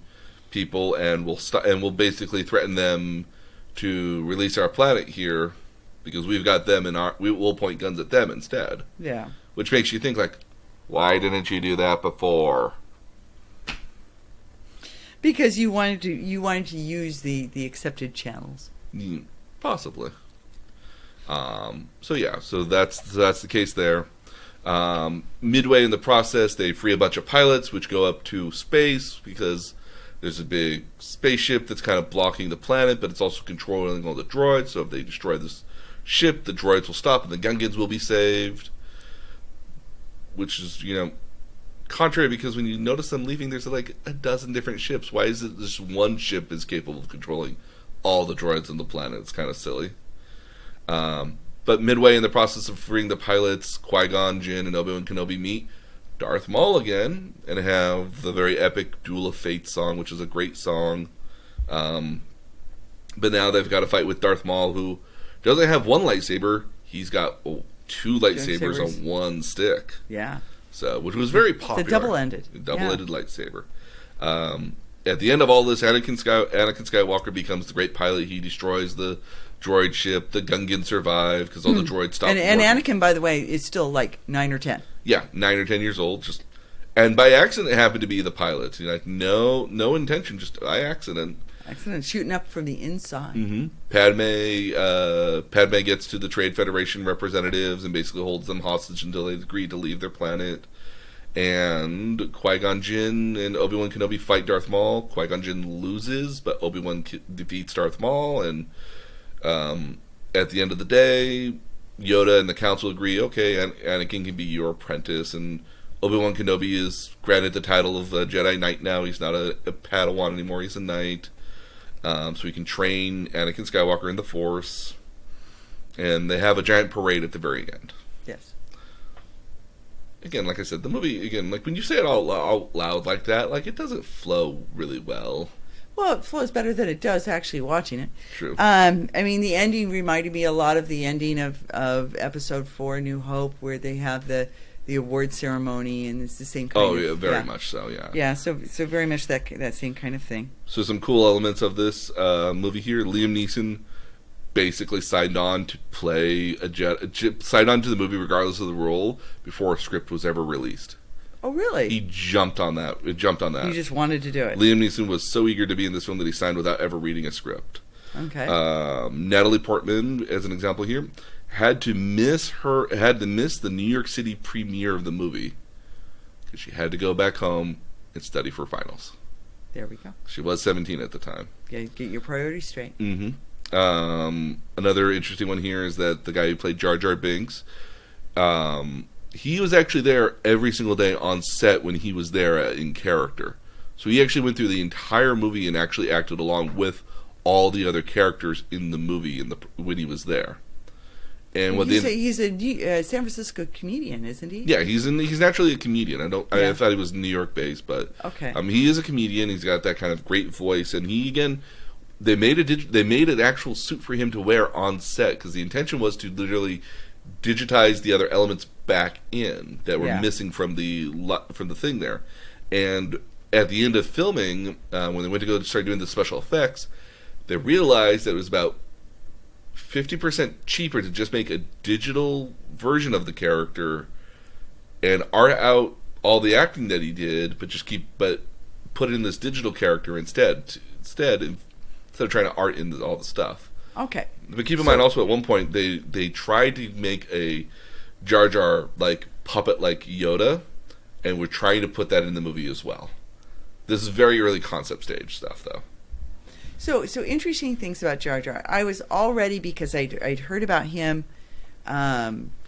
people and we'll basically threaten them to release our planet here because we've got them we'll point guns at them instead. Yeah. Which makes you think like, why didn't you do that before? Because you wanted to use the accepted channels. Possibly. So that's the case there. Midway in the process, they free a bunch of pilots, which go up to space because there's a big spaceship that's kind of blocking the planet, but it's also controlling all the droids. So if they destroy this ship, the droids will stop and the Gungans will be saved. Which is, contrary, because when you notice them leaving, there's like a dozen different ships. Why is it this one ship is capable of controlling all the droids on the planet? It's kind of silly. But midway in the process of freeing the pilots, Qui GonJin and Obiwan Kenobi meet Darth Maul again and have the very epic Duel of Fate song, which is a great song. But now they've got to fight with Darth Maul, who doesn't have one lightsaber. He's got 2 lightsabers on one stick. Yeah. So, which was very popular. It's a double-ended. Lightsaber. At the end of all this, Anakin Skywalker becomes the great pilot. He destroys the droid ship. The Gungans survive because all the droids stop. And Anakin, by the way, is still like 9 or 10. Yeah, 9 or 10 years old. And by accident, happened to be the pilot. Like no intention, just by accident. Accident shooting up from the inside. Mm-hmm. Padme gets to the Trade Federation representatives and basically holds them hostage until they agree to leave their planet. And Qui-Gon Jinn and Obiwan Kenobi fight Darth Maul. Qui-Gon Jinn loses, but Obi-Wan defeats Darth Maul. And at the end of the day, Yoda and the Council agree, okay, Anakin can be your apprentice. And Obi-Wan Kenobi is granted the title of Jedi Knight now. He's not a Padawan anymore. He's a Knight. So he can train Anakin Skywalker in the Force. And they have a giant parade at the very end. Yes. Again, like I said, the movie, like when you say it all loud like that, like it doesn't flow really well. Well, it flows better than it does actually watching it. True. I mean, the ending reminded me a lot of the ending of Episode 4, New Hope, where they have the award ceremony, and it's the same kind of... Oh, yeah, very much so, yeah. Yeah, so very much that same kind of thing. So some cool elements of this movie here. Liam Neeson basically signed on to play signed on to the movie regardless of the role before a script was ever released. Oh, really? He jumped on that. He just wanted to do it. Liam Neeson was so eager to be in this film that he signed without ever reading a script. Okay. Natalie Portman, as an example here, had to miss the New York City premiere of the movie because she had to go back home and study for finals. There we go. She was 17 at the time. Get your priorities straight. Mm-hmm. Another interesting one here is that the guy who played Jar Jar Binks, he was actually there every single day on set when he was there in character. So he actually went through the entire movie and actually acted along with all the other characters in the movie when he was there. And he's a San Francisco comedian, isn't he? Yeah, he's naturally a comedian. I thought he was New York based, but okay. He is a comedian. He's got that kind of great voice, and they made an actual suit for him to wear on set because the intention was to literally digitize the other elements back in that were missing from the thing there. And at the end of filming, when they went to go start doing the special effects, they realized that it was about 50% cheaper to just make a digital version of the character and art out all the acting that he did, but put in this digital character instead of trying to art in all the stuff. Okay. But keep in mind also at one point they tried to make a Jar Jar like puppet like Yoda, and we're trying to put that in the movie as well. This is very early concept stage stuff though. So interesting things about Jar Jar. I was already, because I'd heard about him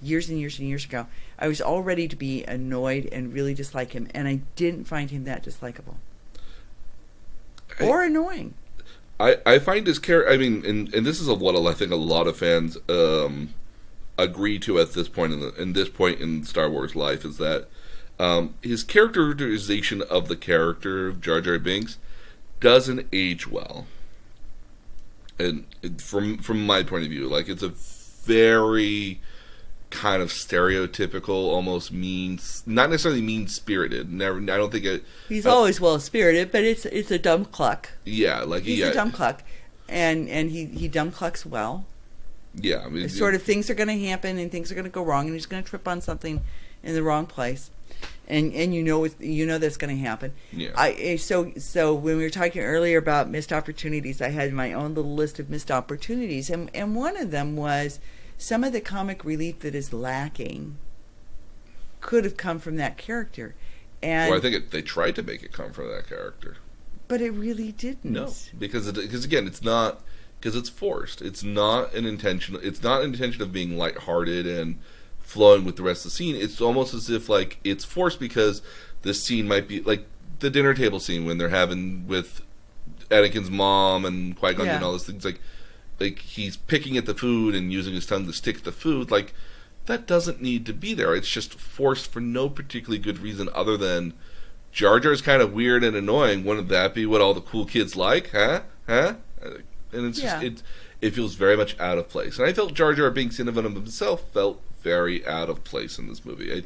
years and years and years ago. I was all ready to be annoyed and really dislike him, and I didn't find him that dislikable or annoying. I find his character. I mean, and this is what I think a lot of fans agree to at this point in Star Wars life, is that his characterization of the character of Jar Jar Binks doesn't age well. And from my point of view, like, it's a very kind of stereotypical, almost mean, not necessarily mean-spirited. Never, I don't think it. He's always well-spirited, but it's a dumb cluck. Yeah, like he's a dumb cluck, and he dumb clucks well. Yeah, I mean, sort of things are going to happen and things are going to go wrong, and he's going to trip on something in the wrong place, and you know that's going to happen. Yeah. So when we were talking earlier about missed opportunities, I had my own little list of missed opportunities, and one of them was some of the comic relief that is lacking could have come from that character. And well, I think they tried to make it come from that character, but it really didn't. No, because again, it's not, because it's forced. It's not an intention. It's not an intention of being lighthearted and flowing with the rest of the scene. It's almost as if like it's forced because this scene might be like the dinner table scene when they're having with Anakin's mom and Qui GonJin and all those things. Like he's picking at the food and using his tongue to stick at the food. Like, that doesn't need to be there. It's just forced for no particularly good reason other than Jar Jar's kind of weird and annoying. Wouldn't that be what all the cool kids like? Huh? And it's just it feels very much out of place. And I felt Jar Jar Binks in and of himself felt very out of place in this movie. I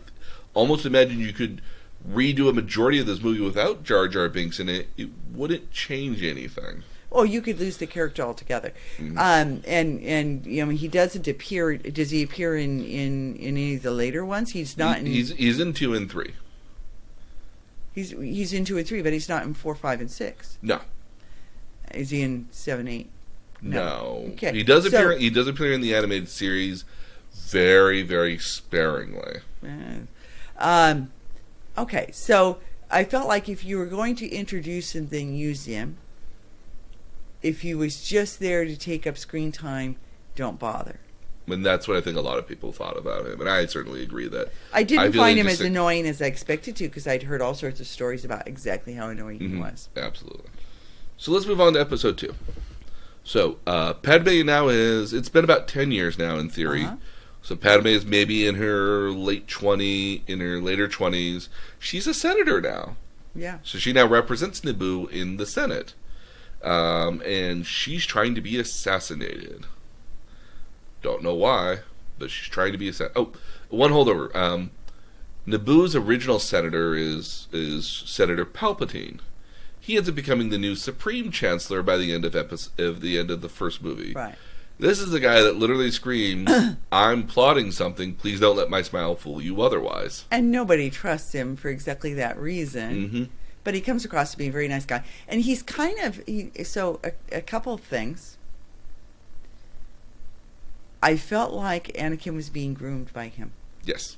almost imagine you could redo a majority of this movie without Jar Jar Binks in it. It wouldn't change anything. Oh, you could lose the character altogether. Mm-hmm. And you know, he doesn't appear. Does he appear in any of the later ones? He's not. He's in 2 and 3. He's in 2 and 3, but he's not in 4, 5, and 6. No. Is he in 7, 8? No. Okay. He does appear. He does appear in the animated series, very, very sparingly. Okay. So I felt like if you were going to introduce him, then use him. If he was just there to take up screen time, don't bother. And that's what I think a lot of people thought about him, and I certainly agree that. I didn't find him as annoying as I expected to, because I'd heard all sorts of stories about exactly how annoying he was. Absolutely. So let's move on to episode 2. So Padme now it's been about 10 years now in theory. Uh-huh. So Padme is maybe in her later 20s. She's a senator now. Yeah. So she now represents Naboo in the Senate. And she's trying to be assassinated. Don't know why, but she's trying to be assassinated. Oh, one holdover. Naboo's original senator is Senator Palpatine. He ends up becoming the new Supreme Chancellor by the end of the first movie. Right. This is the guy that literally screams, "I'm plotting something. Please don't let my smile fool you otherwise." And nobody trusts him for exactly that reason. Mm-hmm. But he comes across to be a very nice guy. And he's kind of... a couple of things. I felt like Anakin was being groomed by him. Yes.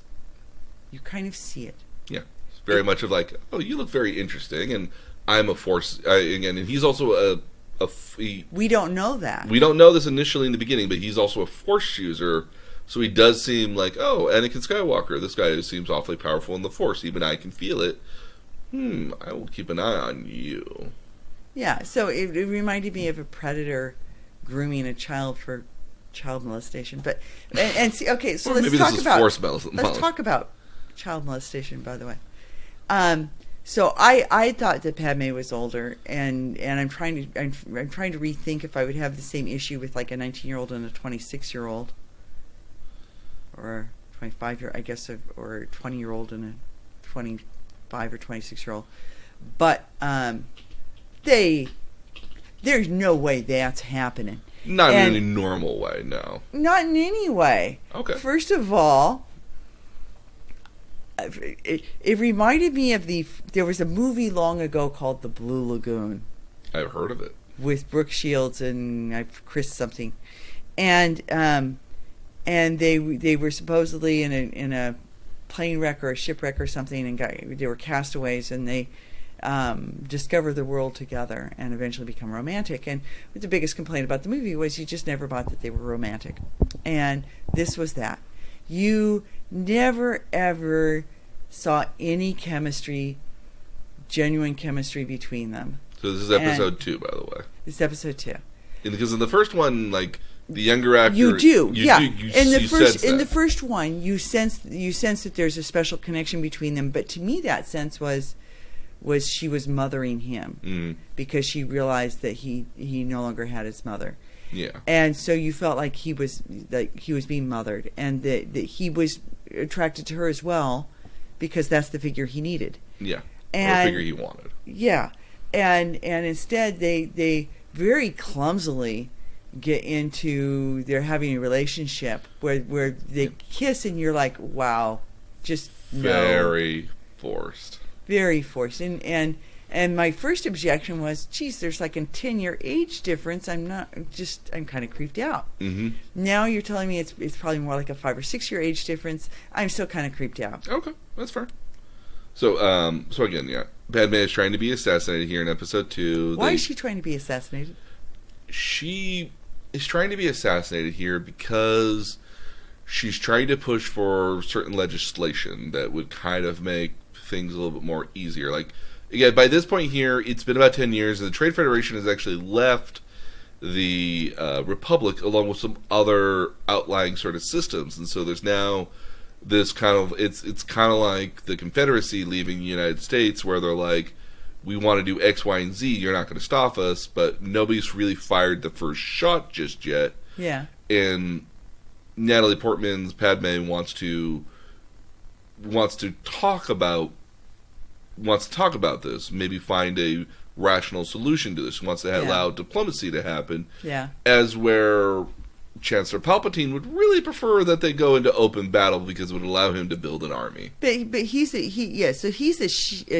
You kind of see it. Yeah. It's very much of like, oh, you look very interesting, and I'm a Force... again, and he's also we don't know that. We don't know this initially in the beginning, but he's also a Force user, so he does seem like, oh, Anakin Skywalker, this guy who seems awfully powerful in the Force. Even I can feel it. I will keep an eye on you. Yeah, so it reminded me of a predator grooming a child for child molestation. But and see, okay, so let's talk about force molestation. Let's talk about child molestation, by the way. So I thought that Padme was older, and I'm trying to rethink if I would have the same issue with like a 19-year-old and a 26-year-old, or 25-year, I guess, or a 20-year-old and a 25 or 26-year-old, but there's no way that's happening. Not in any normal way, no. Not in any way. Okay. First of all, it reminded me of there was a movie long ago called The Blue Lagoon. I've heard of it. With Brooke Shields and Chris something, and they were supposedly in a plane wreck or a shipwreck or something, and they were castaways, and they discover the world together and eventually become romantic. And the biggest complaint about the movie was you just never bought that they were romantic. And this was that. You never, ever saw any chemistry, genuine chemistry between them. So this is episode 2, by the way. It's episode 2. Because in the first one, like, the younger actor... You do, yeah. In the first one, you sense that there's a special connection between them. But to me, that sense was she was mothering him because she realized that he no longer had his mother. Yeah. And so you felt like he was being mothered, and that he was attracted to her as well because that's the figure he needed. Yeah. Or the figure he wanted. Yeah. And instead they very clumsily get into they're having a relationship where they kiss and you're like, wow, just very forced. Very forced. And my first objection was, geez, there's like a 10-year age difference. I'm kind of creeped out. Mm-hmm. Now you're telling me it's probably more like a 5 or 6 year age difference. I'm still kind of creeped out. Okay, that's fair. So again, yeah, Padme is trying to be assassinated here in episode 2. Why is she trying to be assassinated? She is trying to be assassinated here because she's trying to push for certain legislation that would kind of make things a little bit more easier. Like, again, by this point here, it's been about 10 years, and the Trade Federation has actually left the Republic along with some other outlying sort of systems, and so there's now this kind of it's kind of like the Confederacy leaving the United States, where they're like, we want to do X, Y, and Z. You're not going to stop us, but nobody's really fired the first shot just yet. Yeah. And Natalie Portman's Padme wants to talk about this. Maybe find a rational solution to this. She wants to allow diplomacy to happen. Yeah. As where Chancellor Palpatine would really prefer that they go into open battle because it would allow him to build an army. But he's a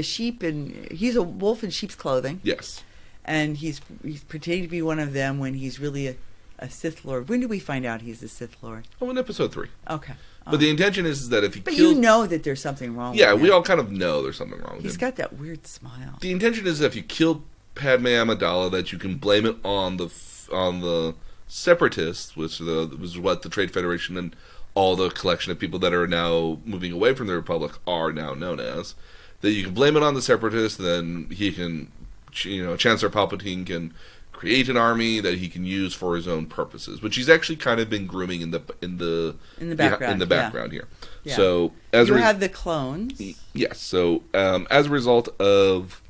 sheep and he's a wolf in sheep's clothing. Yes. And he's pretending to be one of them when he's really a Sith Lord. When do we find out he's a Sith Lord? Oh, in episode 3. Okay. But the intention is that if he kills... But you know that there's something wrong with him. Yeah, we all kind of know there's something wrong with him. He's got that weird smile. The intention is that if you kill Padme Amadala, that you can blame it on the Separatists, which was what the Trade Federation and all the collection of people that are now moving away from the Republic are now known as. That you can blame it on the Separatists, then he can, Chancellor Palpatine can create an army that he can use for his own purposes, which he's actually kind of been grooming in the background here. Yeah. So you have the clones. Yes. So as a result of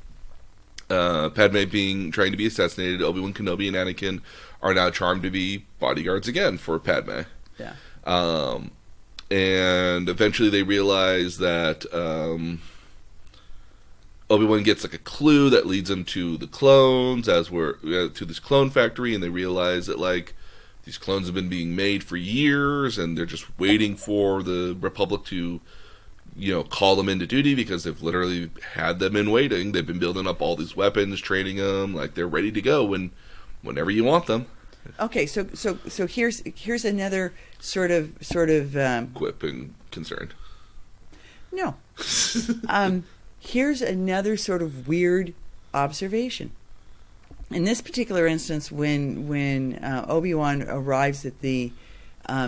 Padme trying to be assassinated, Obiwan Kenobi and Anakin are now charmed to be bodyguards again for Padme. Yeah. And eventually they realize that Obi-Wan gets like a clue that leads him to the clones, to this clone factory, and they realize that like these clones have been being made for years, and they're just waiting for the Republic to, call them into duty because they've literally had them in waiting. They've been building up all these weapons, training them, like they're ready to go whenever you want them. Okay, so here's another sort of quip and concern. No. Here's another sort of weird observation. In this particular instance, when Obi-Wan arrives at the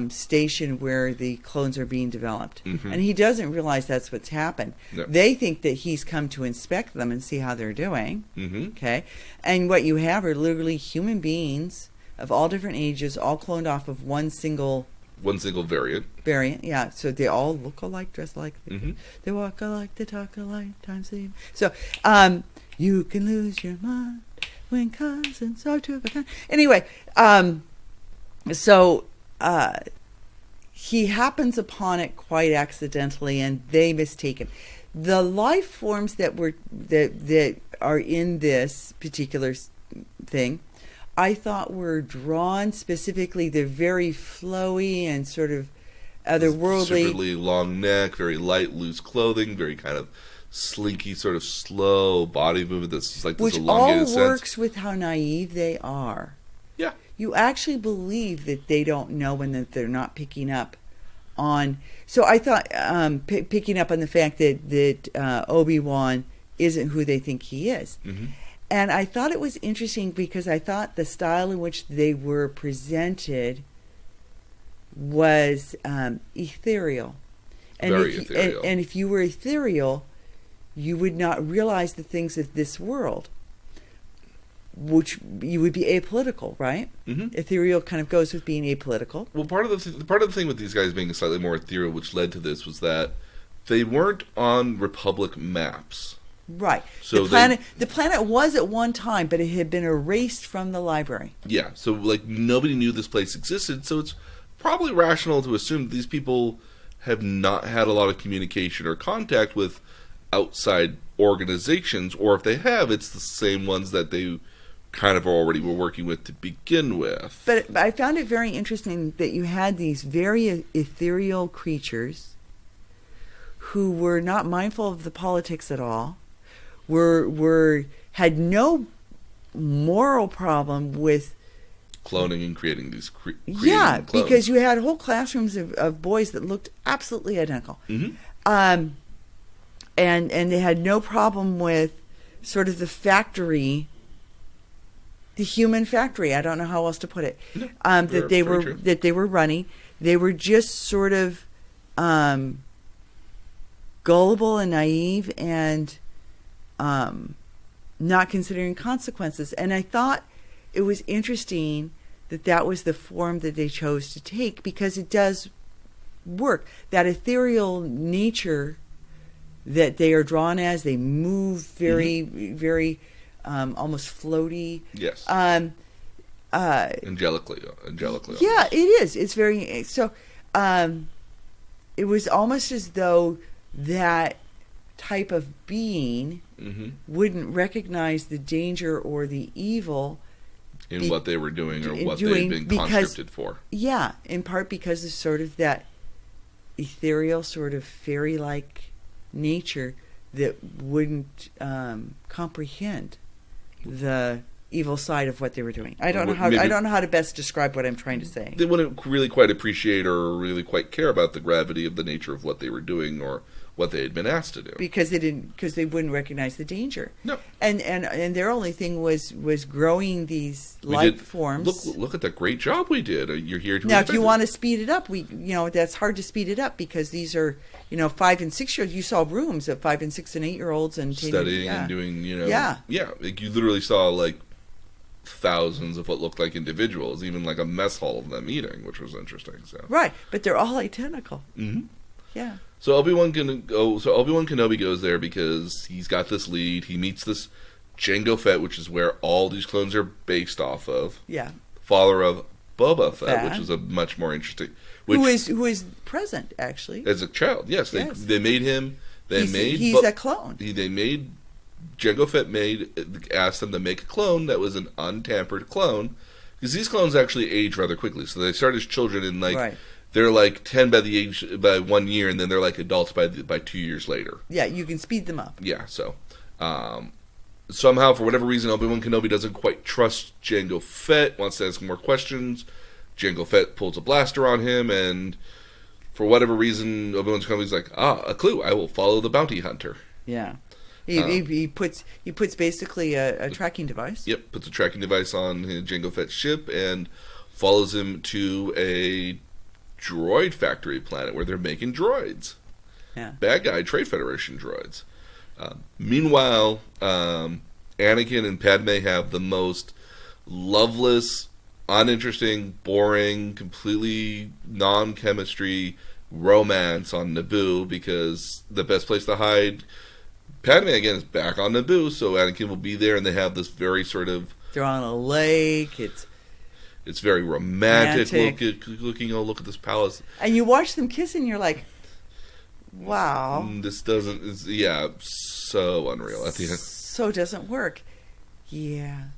station where the clones are being developed, and he doesn't realize that's what's happened. No. They think that he's come to inspect them and see how they're doing. Okay, and what you have are literally human beings of all different ages, all cloned off of one single variant. Yeah. So they all look alike, dress alike. They walk alike, they talk alike, times they... So, you can lose your mind when cousins are two of a kind. Anyway, he happens upon it quite accidentally, and they mistake him. The life forms that are in this particular thing, I thought were drawn specifically. They're very flowy and sort of otherworldly. Super long neck, very light, loose clothing, very kind of slinky, sort of slow body movement that's like this elongated sense. Which all works with how naive they are. Yeah. You actually believe that they don't know and that they're not picking up on... So I thought picking up on the fact that Obi-Wan isn't who they think he is. Mm-hmm. And I thought it was interesting because I thought the style in which they were presented was ethereal. And Very ethereal. And if you were ethereal, you would not realize the things of this world, which you would be apolitical, right? Mm-hmm. Ethereal kind of goes with being apolitical. Well, part of the thing with these guys being slightly more ethereal, which led to this, was that they weren't on Republic maps. Right. So the planet was at one time, but it had been erased from the library. Yeah. So like nobody knew this place existed. So it's probably rational to assume that these people have not had a lot of communication or contact with outside organizations, or if they have, it's the same ones that they kind of already were working with to begin with. But I found it very interesting that you had these very ethereal creatures who were not mindful of the politics at all, had no moral problem with cloning and creating these creating yeah, clones. because you had whole classrooms of boys that looked absolutely identical. Mm-hmm. And they had no problem with sort of the factory, the human factory. I don't know how else to put it. No, that they were running. They were just sort of gullible and naive and not considering consequences. And I thought it was interesting that was the form that they chose to take, because it does work. That ethereal nature that they are drawn as, they move very, very almost floaty. Yes. Angelically. Yeah, it is. It's very so. It was almost as though that type of being wouldn't recognize the danger or the evil in what they were doing or what they'd been conscripted for. Yeah, in part because of sort of that ethereal, sort of fairy-like nature that wouldn't comprehend the evil side of what they were doing. I don't know how to best describe what I'm trying to say. They wouldn't really quite appreciate or really quite care about the gravity of the nature of what they were doing or what they had been asked to do, because they wouldn't recognize the danger. No, and their only thing was growing these life forms. Look at the great job we did. You're here to now. If you want to speed it up, that's hard to speed it up because these are 5 and 6 year olds. You saw rooms of 5 and 6 and 8 year olds and studying and doing yeah. Like you literally saw like thousands of what looked like individuals, even like a mess hall of them eating, which was interesting. So right, but they're all identical. Mm-hmm. Yeah. So Obiwan Kenobi goes there because he's got this lead. He meets this Jango Fett, which is where all these clones are based off of. Yeah. Father of Boba Fett, which is a much more interesting. Who is present actually as a child? Yes, they made him. He's a clone. They made Jango Fett asked them to make a clone that was an untampered clone, because these clones actually age rather quickly. So they start as children and right. They're like 10 by 1 year, and then they're like adults by 2 years later. Yeah, you can speed them up. Yeah, so somehow, for whatever reason, Obi-Wan Kenobi doesn't quite trust Jango Fett, wants to ask more questions. Jango Fett pulls a blaster on him, and for whatever reason, Obi-Wan Kenobi's like, a clue, I will follow the bounty hunter. Yeah. He puts basically a tracking device. Yep, puts a tracking device on Jango Fett's ship and follows him to a droid factory planet where they're making droids. Yeah. Bad guy Trade Federation droids. Meanwhile, Anakin and Padme have the most loveless, uninteresting, boring, completely non-chemistry romance on Naboo, because the best place to hide Padme again is back on Naboo, so Anakin will be there, and they have this very sort of... They're on a lake, It's very romantic looking. Oh, look at this palace. And you watch them kiss and you're like, wow. This doesn't... so unreal at the end. So it doesn't work. Yeah.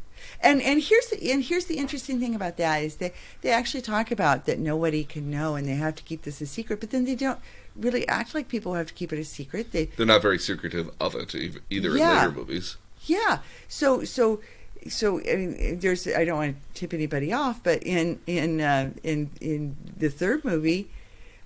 And here's the interesting thing about that is they actually talk about that nobody can know and they have to keep this a secret, but then they don't really act like people have to keep it a secret. They're not very secretive of it either in later movies. Yeah. So I mean, there's, I don't want to tip anybody off, but in the third movie,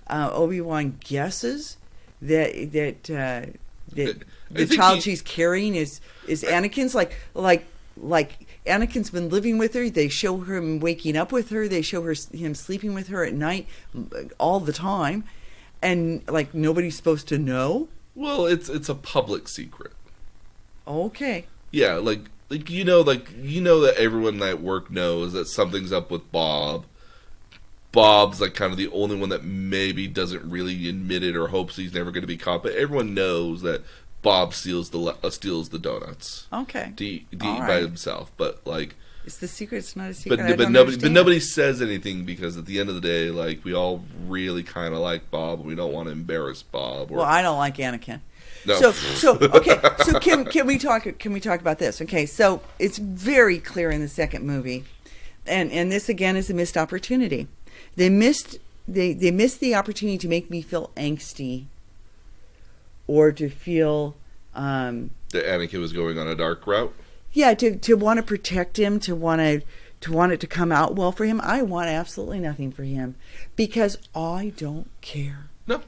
Obi-Wan guesses that the child she's carrying is Anakin's. Like Anakin's been living with her. They show him waking up with her. They show him sleeping with her at night all the time, and like nobody's supposed to know. Well, it's a public secret. Okay. Yeah, like that everyone at work knows that something's up with Bob. Bob's like kind of the only one that maybe doesn't really admit it or hopes he's never going to be caught, but everyone knows that Bob steals the donuts. Okay. To eat by himself, but like it's the secret. It's not a secret. But nobody says anything because at the end of the day, like we all really kind of like Bob. And we don't want to embarrass Bob. Well, I don't like Anakin. No. So okay. So can we talk about this? Okay. So it's very clear in the second movie, and this again is a missed opportunity. They missed the opportunity to make me feel angsty, or to feel that Anakin was going on a dark route. Yeah, to want to protect him, to want it to come out well for him. I want absolutely nothing for him because I don't care. No,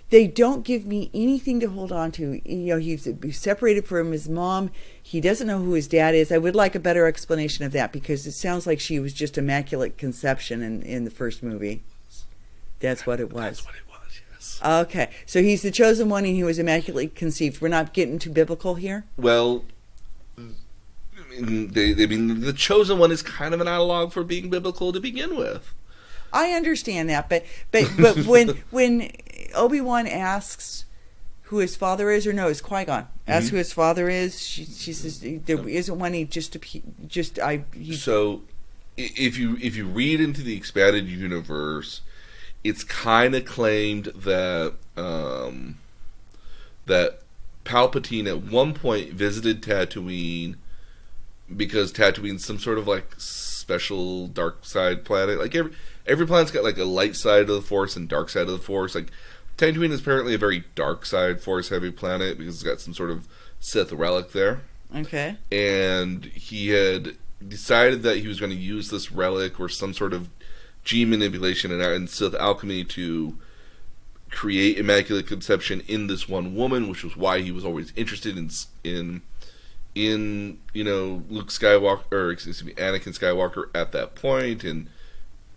they don't give me anything to hold on to. You know, he's separated from his mom. He doesn't know who his dad is. I would like a better explanation of that because it sounds like she was just immaculate conception in the first movie. That's what it was. That's what it was, yes. Okay, so he's the chosen one and he was immaculately conceived. We're not getting too biblical here? Well, the chosen one is kind of an analog for being biblical to begin with. I understand that, but when Obi-Wan asks who his father is, or no, it's Qui-Gon asks who his father is, she says there isn't one. So if you read into the expanded universe, it's kind of claimed that that Palpatine at one point visited Tatooine because Tatooine's some sort of like special dark side planet. Like every planet's got like a light side of the Force and dark side of the Force. Like Tatooine is apparently a very dark side Force heavy planet because it's got some sort of Sith relic there. Okay. And he had decided that he was going to use this relic or some sort of gene manipulation and Sith alchemy to create Immaculate Conception in this one woman, which was why he was always interested in Luke Skywalker, or excuse me, Anakin Skywalker at that point. And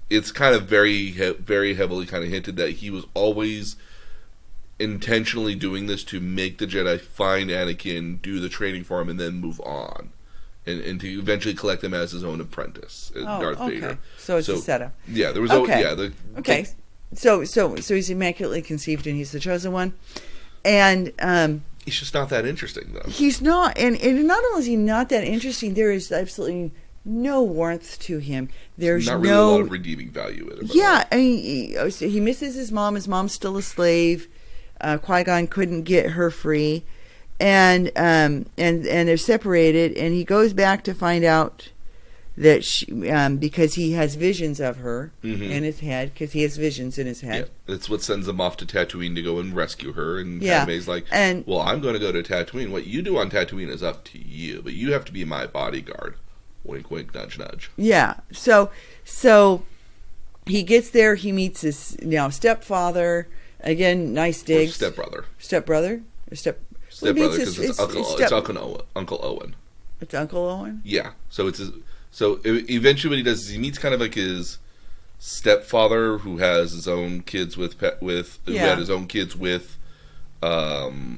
it's kind of very heavily kind of hinted that he was always intentionally doing this to make the Jedi find Anakin, do the training for him, and then move on, and to eventually collect him as his own apprentice, Darth Vader. So it's a setup. Yeah, there was okay. So he's immaculately conceived and he's the chosen one, and he's just not that interesting though. He's not, and not only is he not that interesting, there is absolutely no warmth to him. There's not really a lot of redeeming value in him. Yeah, I mean, he misses his mom. His mom's still a slave. Qui-Gon couldn't get her free, and they're separated. And he goes back to find out that she, because he has visions of her in his head, because he has visions in his head. Yeah, that's what sends him off to Tatooine to go and rescue her. And Padme's like, well, I'm going to go to Tatooine. What you do on Tatooine is up to you, but you have to be my bodyguard. Wink, wink, nudge, nudge. Yeah. So he gets there. He meets his stepfather. Again, nice digs. Stepbrother. Stepbrother, because it's Uncle Owen. It's Uncle Owen. Yeah. So eventually, what he does is he meets kind of like his stepfather, who has his own kids who had his own kids with Shmi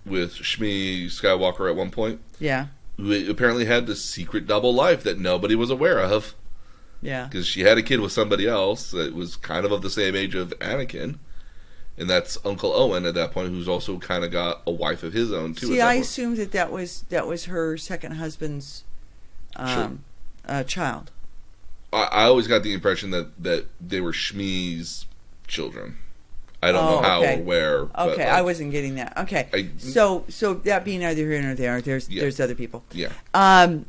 Skywalker at one point. Yeah. Who apparently had this secret double life that nobody was aware of. Yeah. Because she had a kid with somebody else that was kind of the same age of Anakin. And that's Uncle Owen at that point, who's also kind of got a wife of his own, too. See, I assumed that was her second husband's child. I always got the impression that they were Shmi's children. I don't know how or where. Okay, I wasn't getting that. Okay, so that being neither here nor there, there's other people. Yeah. And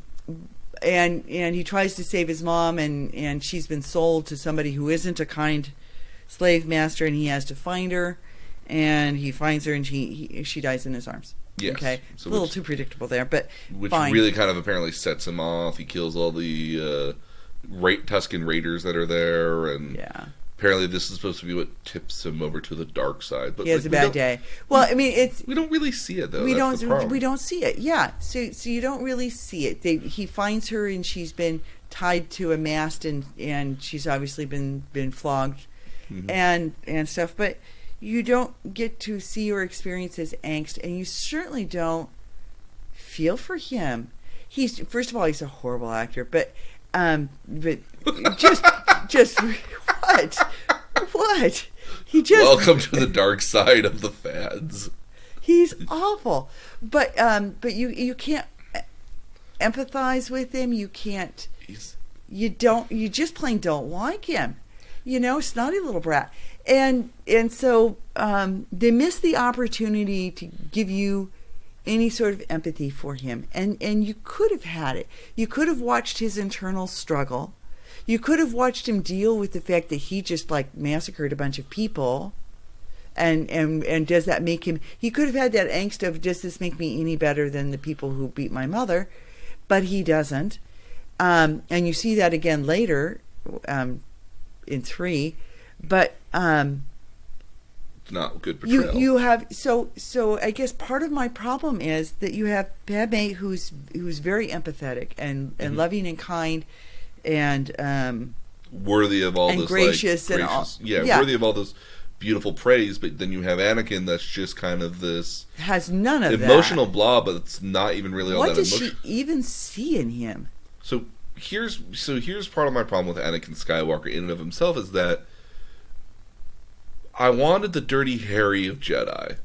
he tries to save his mom, and she's been sold to somebody who isn't a kind slave master, and he has to find her, and he finds her, and she dies in his arms. Yes. Okay, so a little too predictable there, but which fine. Really kind of apparently sets him off. He kills all the Tusken Raiders that are there, and apparently this is supposed to be what tips him over to the dark side. But he has a bad day. Well, I mean, we don't really see it though. We That's the problem. we don't see it. Yeah, so you don't really see it. He finds her and she's been tied to a mast and she's obviously been flogged and stuff. But you don't get to see or experience his angst, and you certainly don't feel for him. First of all, he's a horrible actor, but just what? He just welcome to the dark side of the fads. He's awful, but you can't empathize with him. You can't. You just plain don't like him. Snotty little brat. And so they missed the opportunity to give you any sort of empathy for him. And you could have had it. You could have watched his internal struggle. You could have watched him deal with the fact that he just massacred a bunch of people. And does that make him... He could have had that angst of, does this make me any better than the people who beat my mother? But he doesn't. And you see that again later in 3. But it's not a good portrayal. You have so I guess part of my problem is that you have Padme who's very empathetic and loving and kind and worthy of all and this gracious and all, worthy of all this beautiful praise. But then you have Anakin that's just kind of this has none of emotional that. Blah, but it's not even really all what that does emotional. She even see in him? So here's part of my problem with Anakin Skywalker in and of himself is that I wanted the Dirty Harry of Jedi.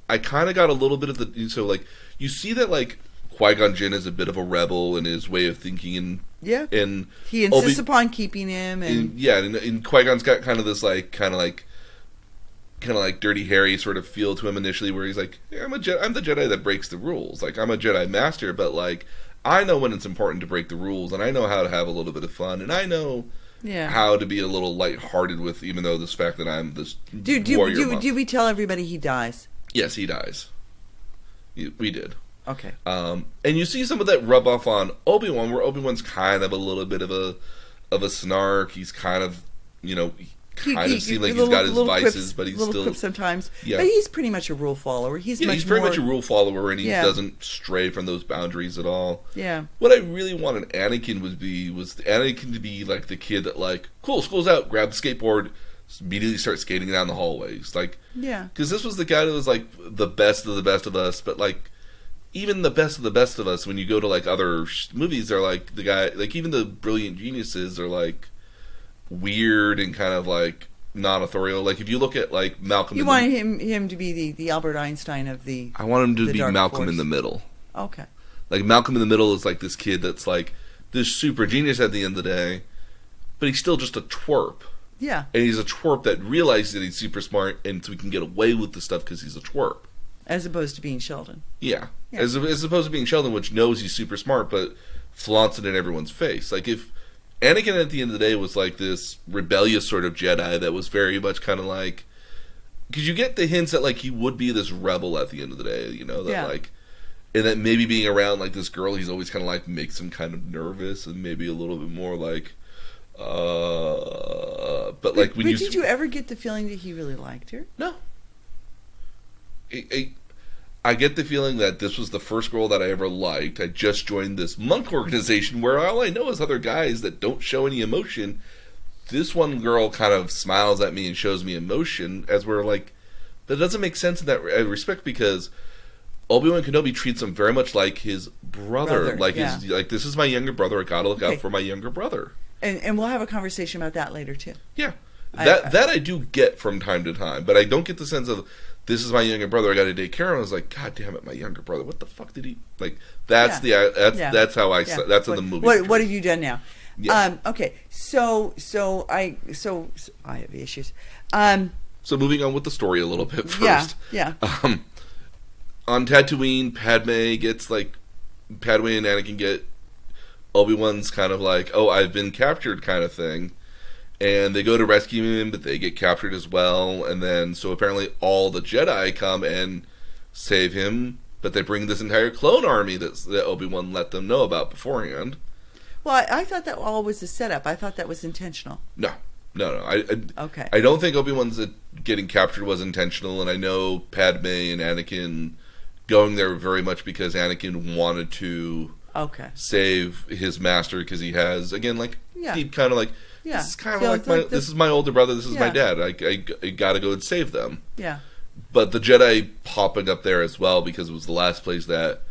I kind of got a little bit of the... So, you see that, Qui GonJin is a bit of a rebel in his way of thinking. And he insists upon keeping him. And Qui-Gon's got kind of this, kind of Dirty Harry sort of feel to him initially, where he's like, hey, I'm the Jedi that breaks the rules. I'm a Jedi master, but, I know when it's important to break the rules, and I know how to have a little bit of fun, and I know... how to be a little lighthearted with, even though this fact that I'm this warrior. Do we tell everybody he dies? Yes, he dies. We did. Okay. And you see some of that rub off on Obi-Wan, where Obi-Wan's kind of a little bit of a snark. He's kind of, seems like he's got his vices, quips, but he's still still sometimes. Yeah. But he's pretty much a rule follower. He's very much a rule follower, and he doesn't stray from those boundaries at all. Yeah. What I really wanted Anakin was Anakin to be the kid that cool, school's out, grab the skateboard, immediately start skating down the hallways, because this was the guy that was the best of the best of us, but even the best of the best of us, when you go to other movies, are the guy, even the brilliant geniuses are weird and kind of non-authorial. If you look at Malcolm, you want him to be the Albert Einstein of the... I want him to be Malcolm Force. in the Middle. Okay. Malcolm in the Middle is this kid that's this super genius at the end of the day, but he's still just a twerp. Yeah. And he's a twerp that realizes that he's super smart, and so he can get away with the stuff because he's a twerp. As opposed to being Sheldon. Yeah. As opposed to being Sheldon, which knows he's super smart, but flaunts it in everyone's face. If Anakin at the end of the day was this rebellious sort of Jedi that was very much kind of because you get the hints that he would be this rebel at the end of the day, that and that maybe being around this girl he's always kind of makes him kind of nervous and maybe a little bit more but did you ever get the feeling that he really liked her? No. I get the feeling that this was the first girl that I ever liked. I just joined this monk organization where all I know is other guys that don't show any emotion. This one girl kind of smiles at me and shows me emotion, as we're that doesn't make sense in that respect, because Obiwan Kenobi treats him very much like his brother. This is my younger brother. I gotta look out for my younger brother. And we'll have a conversation about that later too. Yeah, that I do get from time to time, but I don't get the sense of, this is my younger brother, I got to take care of him. I was God damn it, my younger brother. What the fuck did he That's how that's how the movie. What have you done now? Yeah. Okay, so I have issues. So moving on with the story a little bit first. Yeah. On Tatooine, Padme and Anakin get Obi-Wan's kind of oh, I've been captured kind of thing. And they go to rescue him, but they get captured as well. And then, so apparently all the Jedi come and save him, but they bring this entire clone army that Obi-Wan let them know about beforehand. Well, I thought that all was a setup. I thought that was intentional. No. No. Okay. I don't think Obi-Wan's getting captured was intentional, and I know Padme and Anakin going there very much because Anakin wanted to save his master because he has, again, like, he kind of like, this is kind of like this is my older brother, this is my dad. I got to go and save them. Yeah. But the Jedi popping up there as well because it was the last place that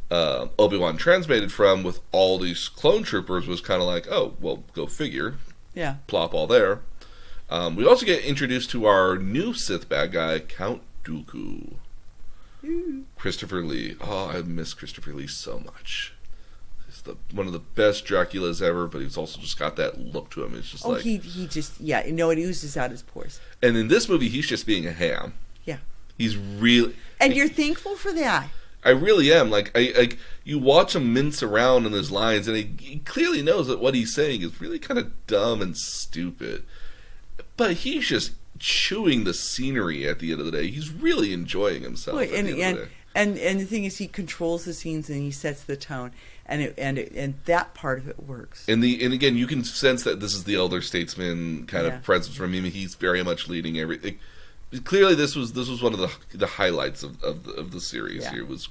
Obi-Wan transmitted from with all these clone troopers was kind of like, oh, well, go figure. Yeah. Plop all there. We also get introduced to our new Sith bad guy, Count Dooku. Christopher Lee. Oh, I miss Christopher Lee so much. He's one of the best Draculas ever, but he's also just got that look to him. It's just like... he just, it oozes out his pores. And in this movie, he's just being a ham. Yeah. He's really... And you're thankful for that. I really am. Like, you watch him mince around in his lines, and he clearly knows that what he's saying is really kind of dumb and stupid. But he's just chewing the scenery at the end of the day. He's really enjoying himself. Well, and the thing is, he controls the scenes and he sets the tone, and that part of it works. And again, you can sense that this is the elder statesman kind of presence from him. He's very much leading everything. Clearly, this was one of the highlights of the series. Here was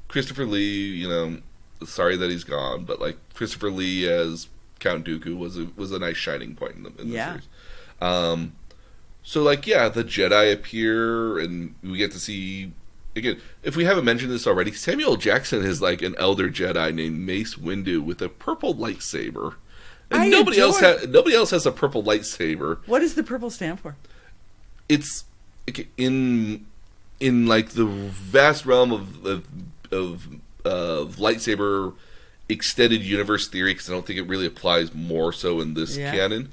Christopher Lee. Sorry that he's gone, but like Christopher Lee as Count Dooku was a nice shining point in the series. So like the Jedi appear, and we get to see again. If we haven't mentioned this already, Samuel Jackson is like an elder Jedi named Mace Windu with a purple lightsaber, and nobody else has a purple lightsaber. What does the purple stand for? It's in like the vast realm of lightsaber extended universe theory, because I don't think it really applies more so in this canon.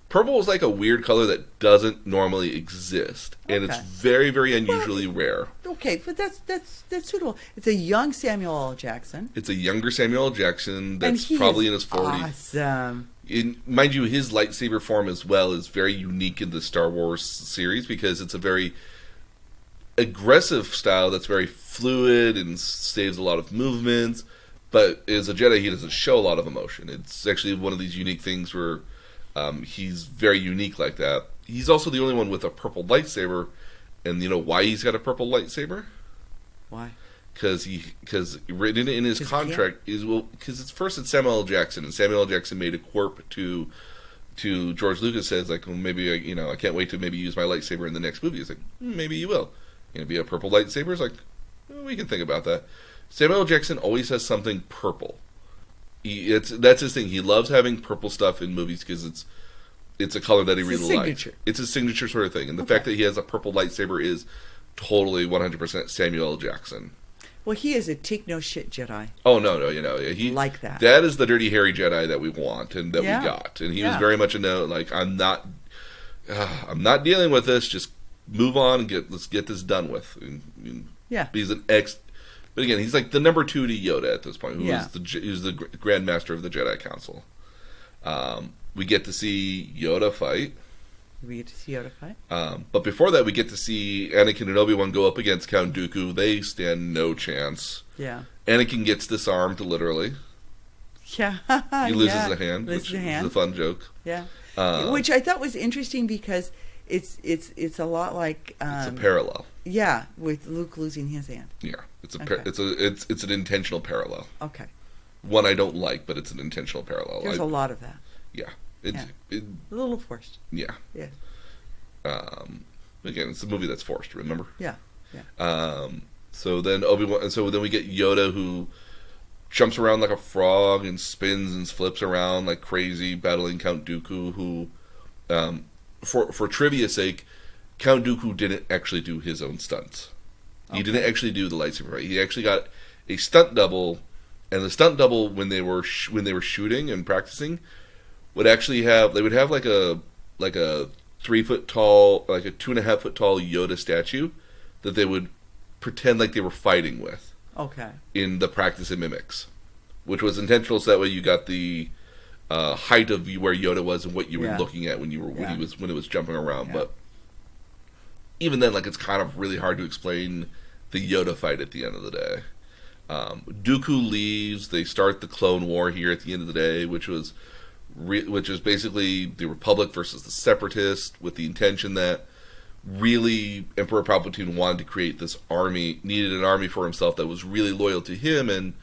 Purple is like a weird color that doesn't normally exist, and it's very, very unusually rare. Okay, but that's suitable. It's a young Samuel L. Jackson. It's a younger Samuel L. Jackson that's probably in his 40s. Awesome. Mind you, his lightsaber form as well is very unique in the Star Wars series because it's a very aggressive style that's very fluid and saves a lot of movements. But as a Jedi, he doesn't show a lot of emotion. It's actually one of these unique things where he's very unique like that. He's also the only one with a purple lightsaber, and you know why he's got a purple lightsaber? Why? Because written in his contract is because it's Samuel L. Jackson, and Samuel L. Jackson made a quirk to George Lucas, says like, well, maybe I can't wait to maybe use my lightsaber in the next movie. He's like, maybe you will. Gonna be a purple lightsaber? It's like, we can think about that. Samuel L. Jackson always has something purple. That's his thing. He loves having purple stuff in movies because it's a color that he really likes. It's a signature sort of thing, and the fact that he has a purple lightsaber is totally 100% Samuel L. Jackson. Well, he is a take no shit Jedi. Oh no, he like that. That is the dirty hairy Jedi that we want and that we got, and he was very much like I'm not dealing with this. Just move on and let's get this done with. And he's an but again, he's like the number 2 to Yoda at this point, who's the Grand Master of the Jedi Council. We get to see Yoda fight. But before that, we get to see Anakin and Obi-Wan go up against Count Dooku. They stand no chance. Yeah. Anakin gets disarmed, literally. Yeah. He loses a hand, which is a fun joke. Yeah. Which I thought was interesting because it's a lot like... it's a parallel. Yeah, with Luke losing his hand. Yeah. It's an intentional parallel. Okay. One I don't like, but it's an intentional parallel. There's a lot of that. Yeah. A little forced. Yeah. Yeah. Again, it's a movie that's forced, remember? Yeah. Yeah. So then we get Yoda, who jumps around like a frog and spins and flips around like crazy, battling Count Dooku, who, for trivia's sake, Count Dooku didn't actually do his own stunts. He didn't actually do the lightsaber fight. He actually got a stunt double, and the stunt double when they were shooting and practicing would actually have like a 3 foot tall, like a 2.5 foot tall Yoda statue that they would pretend like they were fighting with. Okay. In the practice of mimics, which was intentional, so that way you got the height of where Yoda was and what you were looking at when it was jumping around. Yeah. But even then, like, it's kind of really hard to explain the Yoda fight at the end of the day. Dooku leaves. They start the Clone War here at the end of the day, which was which is basically the Republic versus the Separatists, with the intention that really Emperor Palpatine wanted to create this army, needed an army for himself that was really loyal to him, and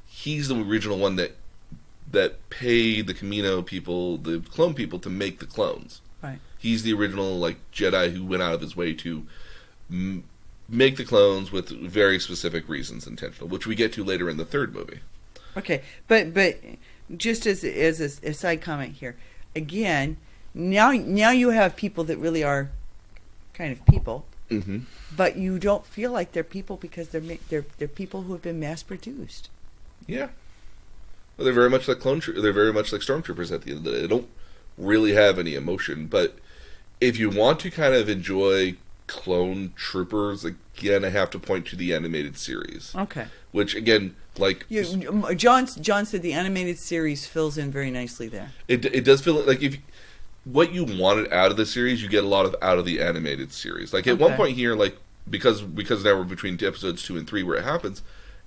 he's the original one that paid the Camino people, the clone people, to make the clones. Right. He's the original Jedi who went out of his way to make the clones with very specific reasons, intentional, which we get to later in the third movie. Okay, but just as a side comment here, again, now you have people that really are kind of people, Mm-hmm. but you don't feel like they're people because they're people who have been mass produced. Yeah, well, they're very much like they're very much like stormtroopers at the end of the day. They don't really have any emotion, but if you want to kind of enjoy clone troopers, again, I have to point to the animated series. Okay. Which again, John said the animated series fills in very nicely there. It does feel like if what you wanted out of the series, you get a lot of out of the animated series. At one point here, because now we're between episodes 2 and 3 where it happens,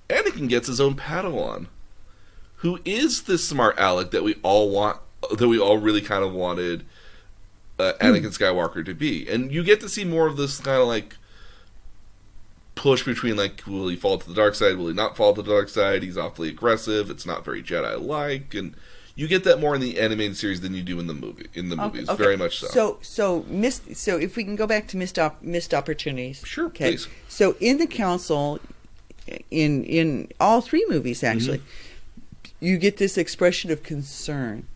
Anakin gets his own Padawan, who is this smart aleck that we all really kind of wanted Anakin Skywalker to be. And you get to see more of this kind of push between will he fall to the dark side, will he not fall to the dark side, he's awfully aggressive, it's not very Jedi-like, and you get that more in the animated series than you do in the movies, okay. very much so. So if we can go back to missed opportunities. Sure, please. So in the council, in all 3 movies actually, you get this expression of concern.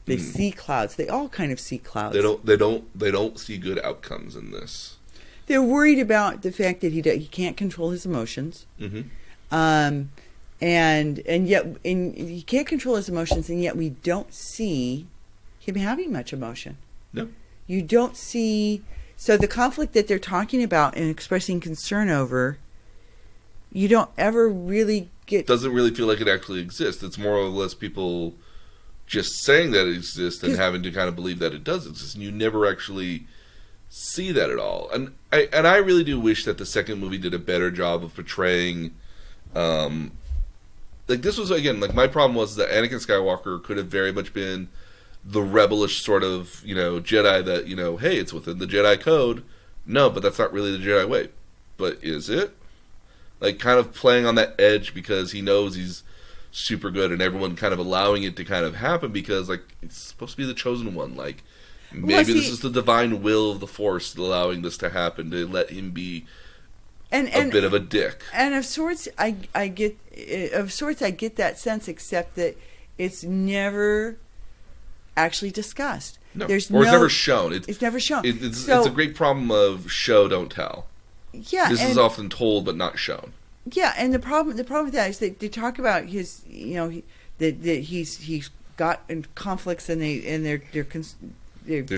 They see clouds. They all kind of see clouds. They don't see good outcomes in this. They're worried about the fact that he can't control his emotions. Mm-hmm. And yet he can't control his emotions, and yet we don't see him having much emotion. No. You don't see... So the conflict that they're talking about and expressing concern over, you don't ever really get... Doesn't really feel like it actually exists. It's more or less people just saying that it exists and having to kind of believe that it does exist. And you never actually see that at all. And I really do wish that the second movie did a better job of portraying... this was, again, my problem was that Anakin Skywalker could have very much been the rebellish sort of, Jedi that, hey, it's within the Jedi code. No, but that's not really the Jedi way. But is it? Kind of playing on that edge because he knows he's super good and everyone kind of allowing it to kind of happen because, it's supposed to be the chosen one. Maybe this is the divine will of the Force allowing this to happen, to let him be a bit of a dick. And of sorts, I get that sense, except that it's never actually discussed. No. It's never shown. It's never shown. It's a great problem of show, don't tell. Yeah, this is often told but not shown. Yeah, and the problem with that is that they talk about his, that he's got conflicts and there's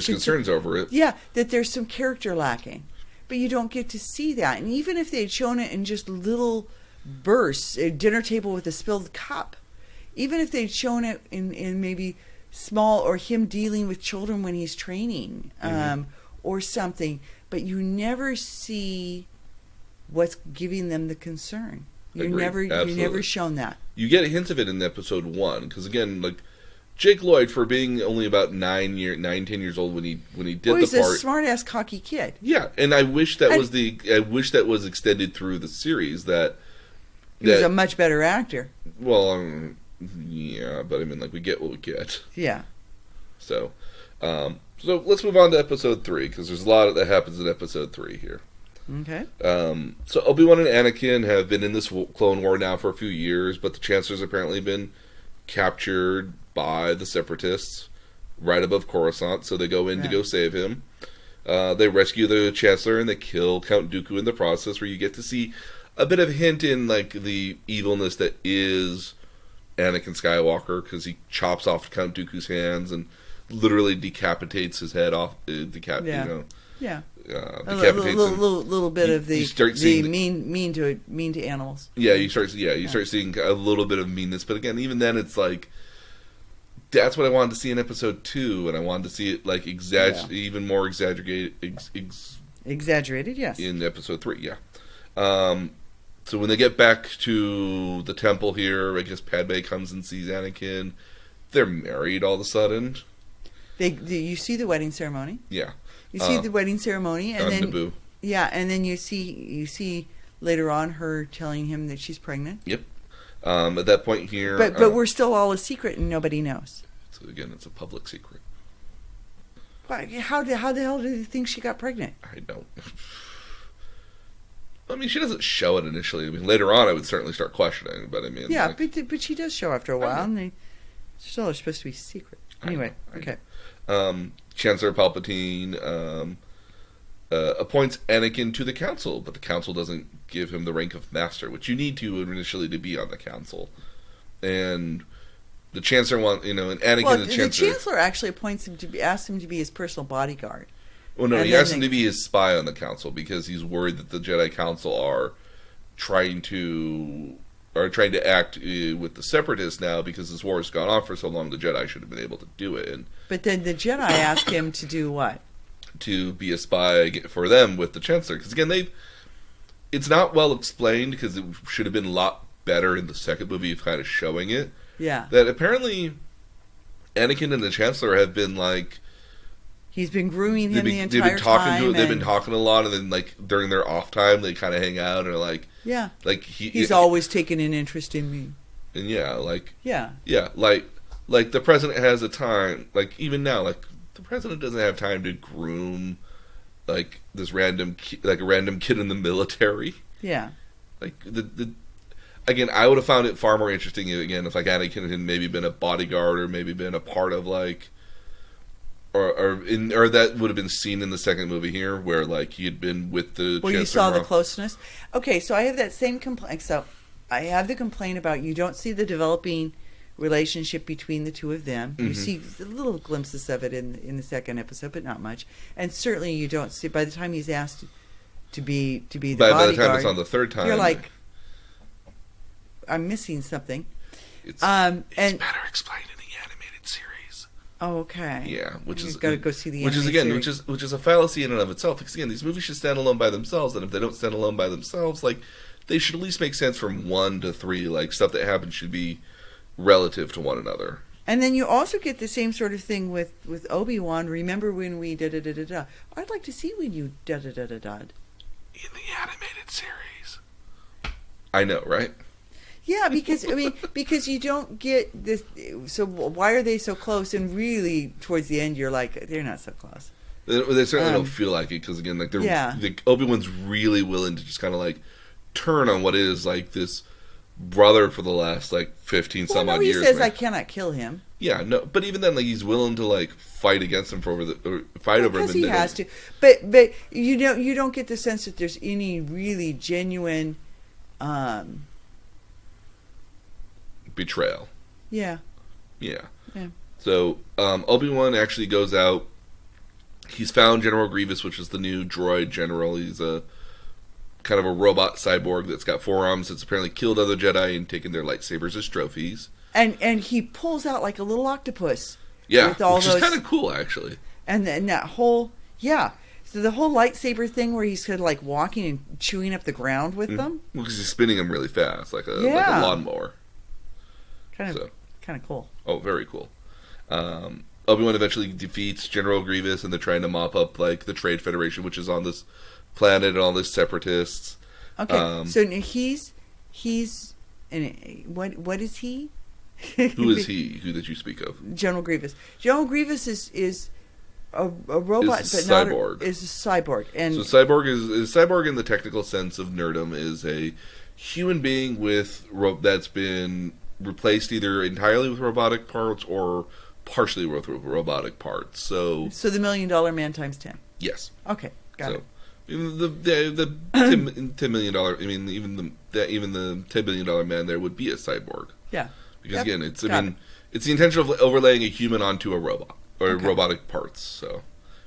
concerns over it. Yeah, that there's some character lacking. But you don't get to see that. And even if they'd shown it in just little bursts, a dinner table with a spilled cup, even if they'd shown it in maybe small, or him dealing with children when he's training, or something, but you never see what's giving them the concern. You're never shown that. You get hints of it in episode 1, because again, Jake Lloyd, for being only about 10 years old when he did the part, he's a smart-ass, cocky kid. Yeah, and I wish that was extended through the series. That he was a much better actor. Well, yeah, but I mean, we get what we get. Yeah. So let's move on to episode 3 because there's a lot that happens in episode 3 here. Okay. So Obi-Wan and Anakin have been in this Clone War now for a few years, but the Chancellor's apparently been captured by the Separatists right above Corusaunt, so they go in to go save him. They rescue the Chancellor and they kill Count Dooku in the process, where you get to see a bit of hint in the evilness that is Anakin Skywalker, because he chops off Count Dooku's hands and literally decapitates his head off. Decapitates little bit of the mean to animals. Yeah, you start seeing a little bit of meanness, but again, even then, it's that's what I wanted to see in episode 2, and I wanted to see it even more exaggerated. Exaggerated, yes. In episode 3, yeah. So when they get back to the temple here, I guess Padme comes and sees Anakin. they're married all of a sudden. You see the wedding ceremony. Yeah. You see the wedding ceremony, and then Naboo. Yeah, and then you see later on her telling him that she's pregnant. Yep. At that point here, but we're still all a secret, and nobody knows. So again, it's a public secret. How the hell do you think she got pregnant? I don't. I mean, she doesn't show it initially. I mean, later on, I would certainly start questioning. But I mean, yeah, but she does show after a while, and they still are supposed to be secret. Anyway, okay. Chancellor Palpatine appoints Anakin to the council, but the council doesn't give him the rank of master, which you need to initially to be on the council. And the Chancellor and Anakin the Chancellor actually asks him to be his personal bodyguard. Well, no, he asked him to be his spy on the council because he's worried that the Jedi Council are trying to act with the Separatists now because this war has gone on for so long. The Jedi should have been able to do it. But then the Jedi asked him to do what? To be a spy for them with the Chancellor. Because again, it's not well explained because it should have been a lot better in the second movie of kind of showing it. Yeah. That apparently Anakin and the Chancellor have been like... He's been grooming him the entire time. They've been talking a lot, and then like during their off time, they kind of hang out and are like... Yeah. Like he's always taken an interest in me. And yeah, like the president has a time, like even now, like the president doesn't have time to groom like this a random kid in the military. Yeah. Like again, I would have found it far more interesting again if like Anakin had maybe been a bodyguard or maybe been a part of like or that would have been seen in the second movie here, where like he had been with the. Where you saw the closeness. Okay, so I have that same complaint. So I have the complaint about you don't see the developing relationship between the two of them. Mm-hmm. You see little glimpses of it in the second episode, but not much. And certainly you don't see by the time he's asked to be the bodyguard. By the time it's on the third time, you're like, I'm missing something. It's better explained. Oh, okay. Yeah, which is got to go see the which is a fallacy in and of itself. Because again, these movies should stand alone by themselves, and if they don't stand alone by themselves, like they should at least make sense from 1 to 3. Like stuff that happens should be relative to one another. And then you also get the same sort of thing with Obi-Wan. Remember when we da da da da da? I'd like to see when you da da da da da. In the animated series. I know, right? Yeah, because because you don't get this. So why are they so close? And really, towards the end, you're like, they're not so close. They certainly don't feel like it because again, like Obi-Wan's really willing to just kind of like turn on what is like this brother for the last like 15 some odd years. He says I cannot kill him. Yeah, no, but even then, like he's willing to like fight against him over him because he has to. But you don't get the sense that there's any really genuine. Betrayal. Yeah. So Obi-Wan actually goes out. He's found General Grievous, which is the new droid general. He's a kind of a robot cyborg that's got 4 arms that's apparently killed other Jedi and taken their lightsabers as trophies. And he pulls out like a little octopus. Yeah, which is kind of cool actually. And then that whole so the whole lightsaber thing where he's kind of like walking and chewing up the ground with them. Well, because he's spinning them really fast, like a lawnmower. Kind of cool. Oh, very cool. Obi-Wan eventually defeats General Grievous, and they're trying to mop up like the Trade Federation, which is on this planet, and all the separatists. Okay, so he's and what is he? Who is he? Who did you speak of? General Grievous. General Grievous is a robot, is but cyborg. Is a cyborg. And so cyborg is cyborg in the technical sense of nerdom is a human being that's been replaced either entirely with robotic parts or partially with robotic parts. So the $1 million man times 10. Yes. Okay, got it. The $10 million. I mean, even the $10 billion man there would be a cyborg. Yeah. Because again, it's the intention of overlaying a human onto a robot or robotic parts. So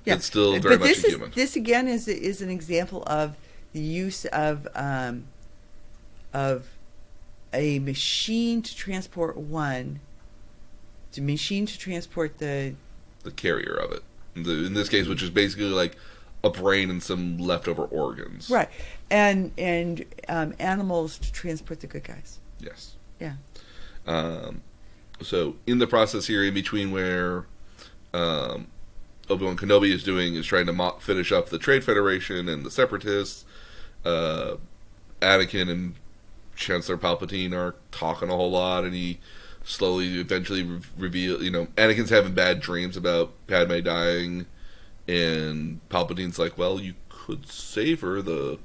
it's still very much a human. This again is an example of the use of a machine to transport the machine to transport the carrier of it. In this case, which is basically like a brain and some leftover organs. Right. And animals to transport the good guys. Yes. Yeah. So in the process here, in between where Obiwan Kenobi is trying to finish up the Trade Federation and the Separatists, Anakin and Chancellor Palpatine are talking a whole lot, and he slowly, eventually reveal. Anakin's having bad dreams about Padme dying, and Palpatine's like, "Well, you could save her. The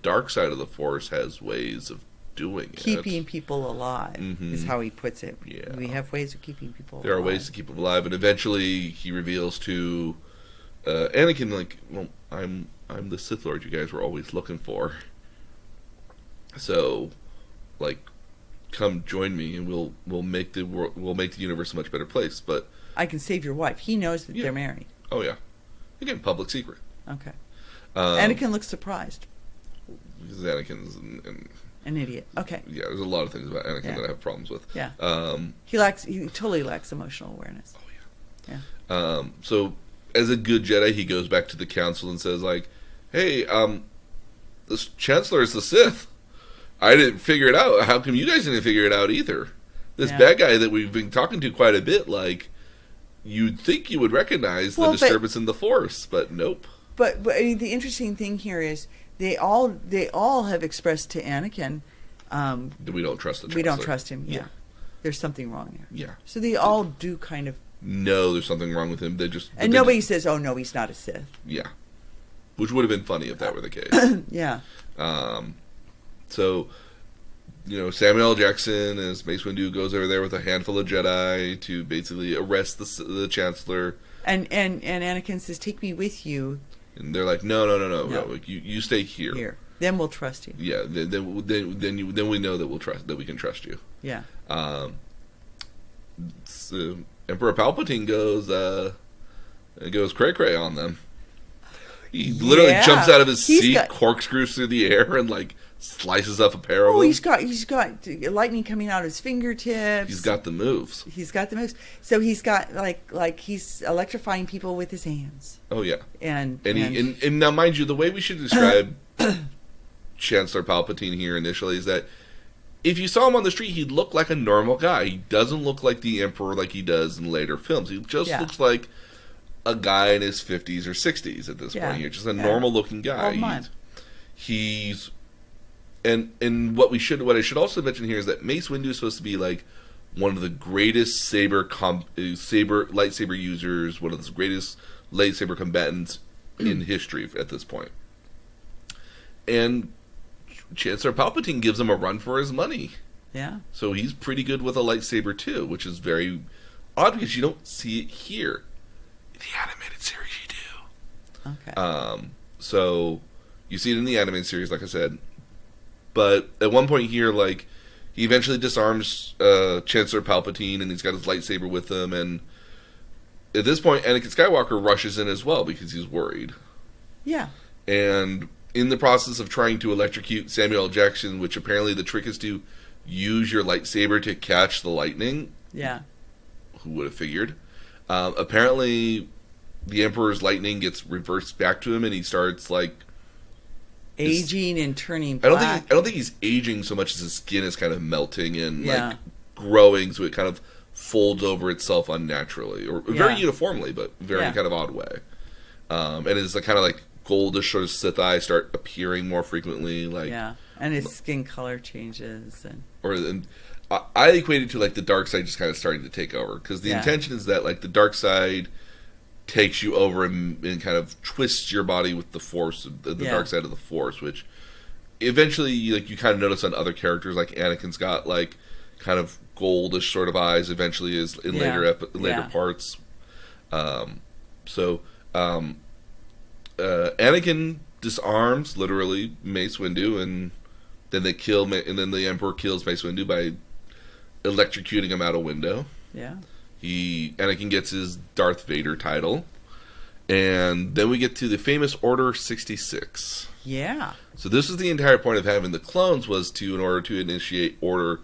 dark side of the Force has ways of doing keeping people alive," is how he puts it. Yeah. We have ways of keeping people alive. There are ways to keep them alive, and eventually he reveals to Anakin, like, "Well, I'm the Sith Lord you guys were always looking for. So, like, come join me, and we'll make the universe a much better place." But I can save your wife. He knows that they're married. Oh yeah, again, public secret. Okay. Anakin looks surprised. Because Anakin's an idiot. Okay. Yeah, there's a lot of things about Anakin that I have problems with. Yeah. He totally lacks emotional awareness. Oh yeah. So as a good Jedi, he goes back to the council and says, like, "Hey, this Chancellor is the Sith. I didn't figure it out. How come you guys didn't figure it out either? This bad guy that we've been talking to quite a bit, like, you'd think you would recognize the disturbance in the Force, but nope." But the interesting thing here is they all have expressed to Anakin that we don't trust the Chancellor. We don't trust him. Yeah. There's something wrong there. Yeah. So they all do kind of know there's something wrong with him. And nobody says, "Oh no, he's not a Sith." Yeah. Which would have been funny if that were the case. Yeah. So, Samuel L. Jackson as Mace Windu goes over there with a handful of Jedi to basically arrest the Chancellor. And Anakin says, "Take me with you." And they're like, no. You stay here. Here, then we'll trust you. Yeah, then we know that we can trust you. Yeah. So Emperor Palpatine goes cray on them. He literally jumps out of his seat, corkscrews through the air, and like slices up a pair of them. He's got lightning coming out of his fingertips. He's got the moves. So he's got like he's electrifying people with his hands. Oh yeah. And now, mind you, the way we should describe Chancellor Palpatine here initially is that if you saw him on the street, he'd look like a normal guy. He doesn't look like the Emperor like he does in later films. He just looks like a guy in his 50s or 60s at this point here. Just a normal looking guy. He's and what I should also mention here is that Mace Windu is supposed to be like one of the greatest lightsaber users, one of the greatest lightsaber combatants in history at this point. And Chancellor Palpatine gives him a run for his money. Yeah. So he's pretty good with a lightsaber too, which is very odd because you don't see it here. In the animated series you do. Okay. So you see it in the animated series, like I said. But at one point here, like, he eventually disarms Chancellor Palpatine, and he's got his lightsaber with him, and at this point, Anakin Skywalker rushes in as well because he's worried. Yeah. And in the process of trying to electrocute Samuel L. Jackson, which apparently the trick is to use your lightsaber to catch the lightning. Yeah. Who would have figured? Apparently, the Emperor's lightning gets reversed back to him, and he starts, like, aging and turning black. I don't think he's aging so much as his skin is kind of melting and like growing, so it kind of folds over itself unnaturally or very uniformly, but very kind of odd way. And it's like kind of like goldish sort of Sith eyes start appearing more frequently, like and his skin color changes, and I equate it to like the dark side just kind of starting to take over because the intention is that like the dark side takes you over and kind of twists your body with the Force, the dark side of the Force, which eventually you kind of notice on other characters, like Anakin's got like kind of goldish sort of eyes. Eventually, is in later parts. Anakin disarms literally Mace Windu, and then the Emperor kills Mace Windu by electrocuting him out a window. Yeah. Anakin gets his Darth Vader title, and then we get to the famous Order 66. Yeah. So this is the entire point of having the clones was in order to initiate Order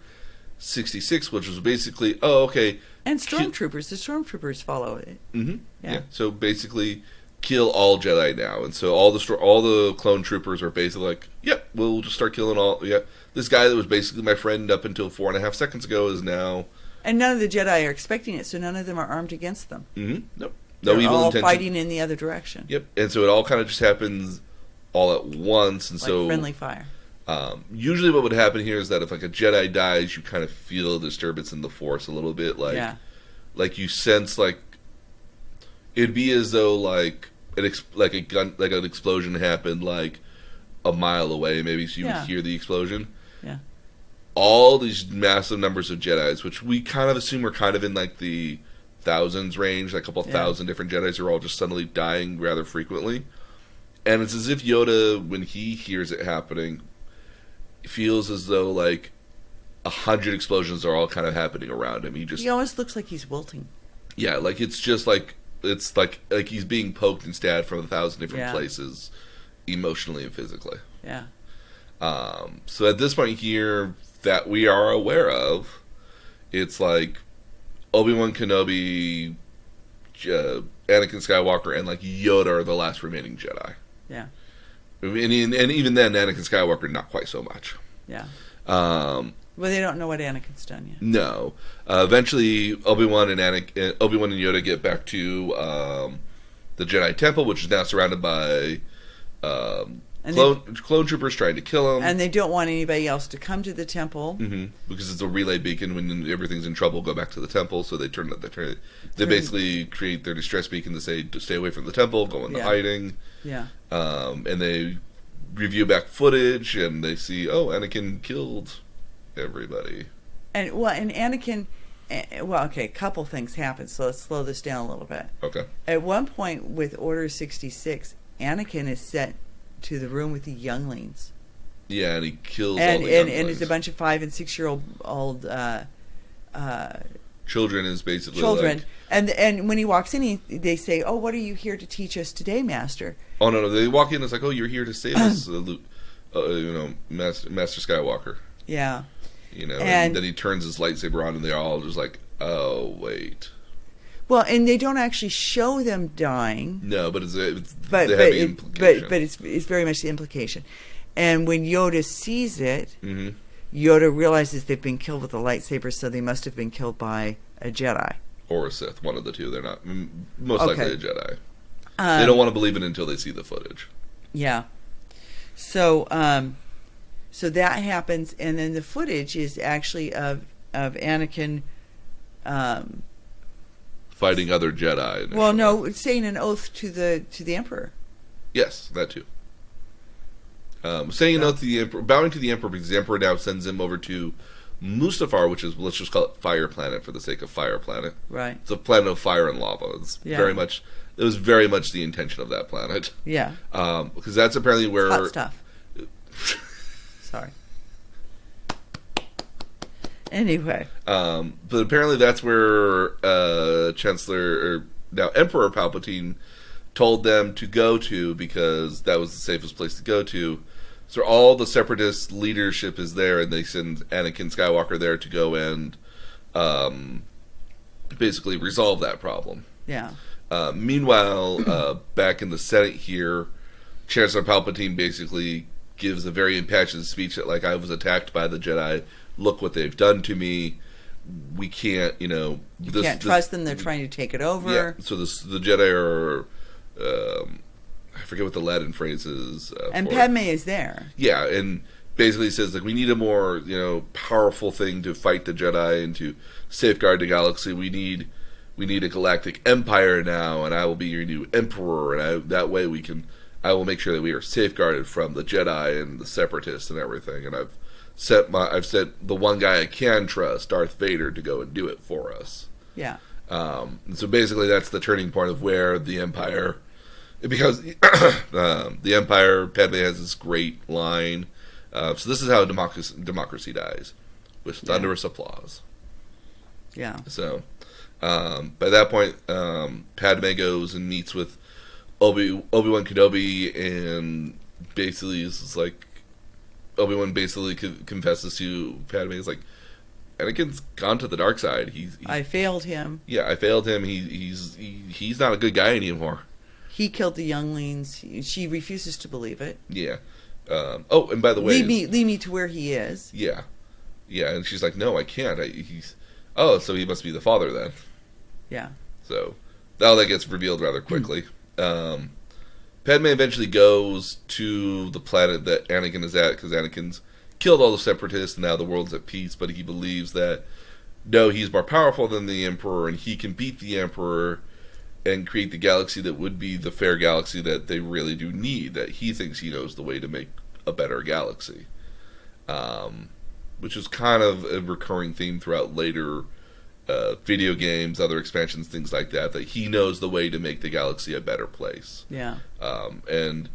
66, which was basically, and stormtroopers. The stormtroopers follow it. Mm-hmm. Yeah. So basically, kill all Jedi now. And so all the clone troopers are basically like, yep, we'll just start killing all. Yeah, this guy that was basically my friend up until 4.5 seconds ago is now. And none of the Jedi are expecting it, so none of them are armed against them. Mm-hmm. Nope. They're No evil all intention. fighting in the other direction. Yep. And so it all kind of just happens all at once, and like so friendly fire. Usually, what would happen here is that if like a Jedi dies, you kind of feel a disturbance in the Force a little bit, like you sense like it'd be as though like an explosion happened like a mile away, maybe, so you would hear the explosion. Yeah. All these massive numbers of Jedis, which we kind of assume are kind of in like the thousands range, like a couple thousand different Jedis are all just suddenly dying rather frequently. And it's as if Yoda, when he hears it happening, feels as though like 100 explosions are all kind of happening around him. He almost looks like he's wilting. Yeah, like it's just like it's like he's being poked and stabbed from 1,000 different places, emotionally and physically. Yeah. So at this point here that we are aware of, it's like Obiwan Kenobi, Anakin Skywalker, and like Yoda are the last remaining Jedi. Yeah. And even then, Anakin Skywalker, not quite so much. Yeah. Well, they don't know what Anakin's done yet. No. Eventually, Obi-Wan and Yoda get back to the Jedi Temple, which is now surrounded by clone troopers trying to kill him. And they don't want anybody else to come to the temple. Mm-hmm. Because it's a relay beacon. When everything's in trouble, go back to the temple. So they they basically create their distress beacon to say, to stay away from the temple, go into hiding. Yeah. And they review back footage, and they see, Anakin killed everybody. And Anakin, a couple things happen, so let's slow this down a little bit. Okay. At one point with Order 66, Anakin is sent to the room with the younglings. Yeah, and he kills all the younglings. And it's a bunch of 5 and 6 year old children is basically children. Like, and when he walks in, they say, "Oh, what are you here to teach us today, Master?" Oh no! They walk in. It's like, "Oh, you're here to save us, Master Skywalker." Yeah. And then he turns his lightsaber on, and they're all just like, "Oh, wait." Well, and they don't actually show them dying. No, but it's the heavy implication. But it's very much the implication. And when Yoda sees it, Yoda realizes they've been killed with a lightsaber, so they must have been killed by a Jedi. Or a Sith, one of the two. They're not most likely a Jedi. They don't want to believe it until they see the footage. Yeah. So so that happens, and then the footage is actually of Anakin fighting other Jedi. Initially. Well, no, saying an oath to the Emperor. Yes, that too. Saying an oath to the Emperor, bowing to the Emperor, because the Emperor now sends him over to Mustafar, which is, let's just call it Fire Planet for the sake of Fire Planet. Right. It's a planet of fire and lava. It was very much the intention of that planet. Yeah. Because that's apparently where... Hot stuff. Sorry. Anyway. But apparently that's where now Emperor Palpatine told them to go to, because that was the safest place to go to. So all the Separatist leadership is there, and they send Anakin Skywalker there to go and basically resolve that problem. Yeah. Meanwhile, back in the Senate here, Chancellor Palpatine basically gives a very impassioned speech that, like, I was attacked by the Jedi. Look what they've done to me. We can't, You can't trust them. They're trying to take it over. Yeah. So the Jedi are... I forget what the Latin phrase is. And Padme is there. Yeah, and basically says, like, we need a more, powerful thing to fight the Jedi and to safeguard the galaxy. We need a galactic empire now, and I will be your new emperor, and that way I will make sure that we are safeguarded from the Jedi and the Separatists and everything. And I've sent the one guy I can trust, Darth Vader, to go and do it for us. Yeah. And so basically that's the turning point of where the Empire... Because the Empire, Padme has this great line. So this is how democracy dies, with thunderous applause. Yeah. So by that point, Padme goes and meets with Obiwan Kenobi, and basically is like, Obi-Wan basically confesses to Padme, is like, Anakin's gone to the dark side. I failed him. Yeah, I failed him. He's not a good guy anymore. He killed the younglings. She refuses to believe it. Yeah. And by the way... Lead me to where he is. Yeah. Yeah, and she's like, no, I can't. So he must be the father then. Yeah. So, now that gets revealed rather quickly. Padme eventually goes to the planet that Anakin is at, because Anakin's killed all the Separatists, and now the world's at peace, but he believes that, no, he's more powerful than the Emperor, and he can beat the Emperor and create the galaxy that would be the fair galaxy that they really do need, that he thinks he knows the way to make a better galaxy. Which is kind of a recurring theme throughout later video games, other expansions, things like that he knows the way to make the galaxy a better place. Yeah. And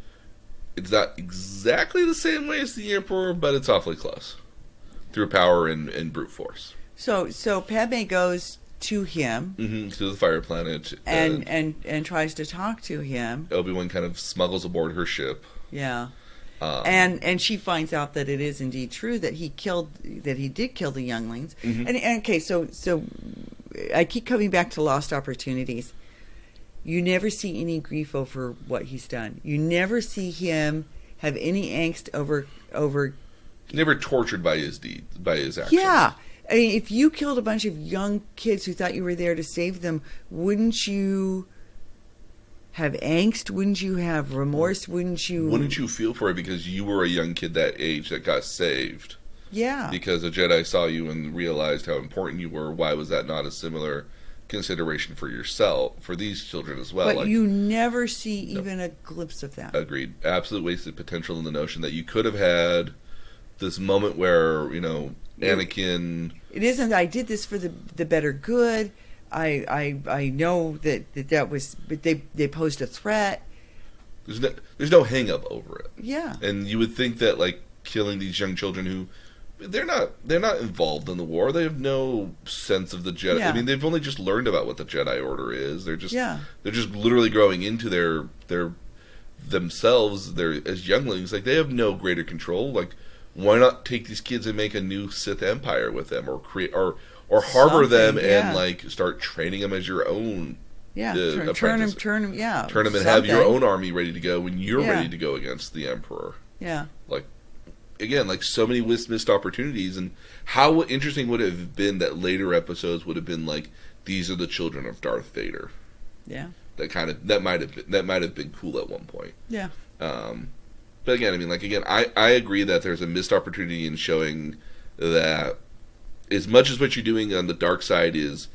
it's not exactly the same way as the Emperor, but it's awfully close. Through power and brute force. So Padme goes to him to the fire planet and tries to talk to him. Obi-Wan kind of smuggles aboard her ship. Yeah. And she finds out that it is indeed true that he did kill the younglings. And okay, so I keep coming back to lost opportunities. You never see any grief over what he's done. You never see him have any angst over never tortured by his deeds, by his actions. Yeah. I mean, if you killed a bunch of young kids who thought you were there to save them, wouldn't you have angst? Wouldn't you have remorse? Wouldn't you feel for it because you were a young kid that age that got saved? Yeah. Because a Jedi saw you and realized how important you were. Why was that not a similar consideration for yourself, for these children as well? But you never see even a glimpse of that. Agreed. Absolute wasted potential in the notion that you could have had this moment where, Anakin... It isn't, I did this for the better good. I know that was, but they posed a threat. There's no hang up over it. Yeah. And you would think that killing these young children who they're not involved in the war. They have no sense of the Jedi. Yeah. I mean, they've only just learned about what the Jedi Order is. They're just literally growing into their themselves. They're as younglings. They have no greater control. Why not take these kids and make a new Sith Empire with them, or create or harbor them and start training them as your own. Yeah, turn them. Yeah, turn them and have your own army ready to go when you're ready to go against the Emperor. Yeah, again, so many missed opportunities, and how interesting would it have been that later episodes would have been these are the children of Darth Vader. Yeah, that might have been cool at one point. Yeah. But again, I mean, I agree that there's a missed opportunity in showing that as much as what you're doing on the dark side is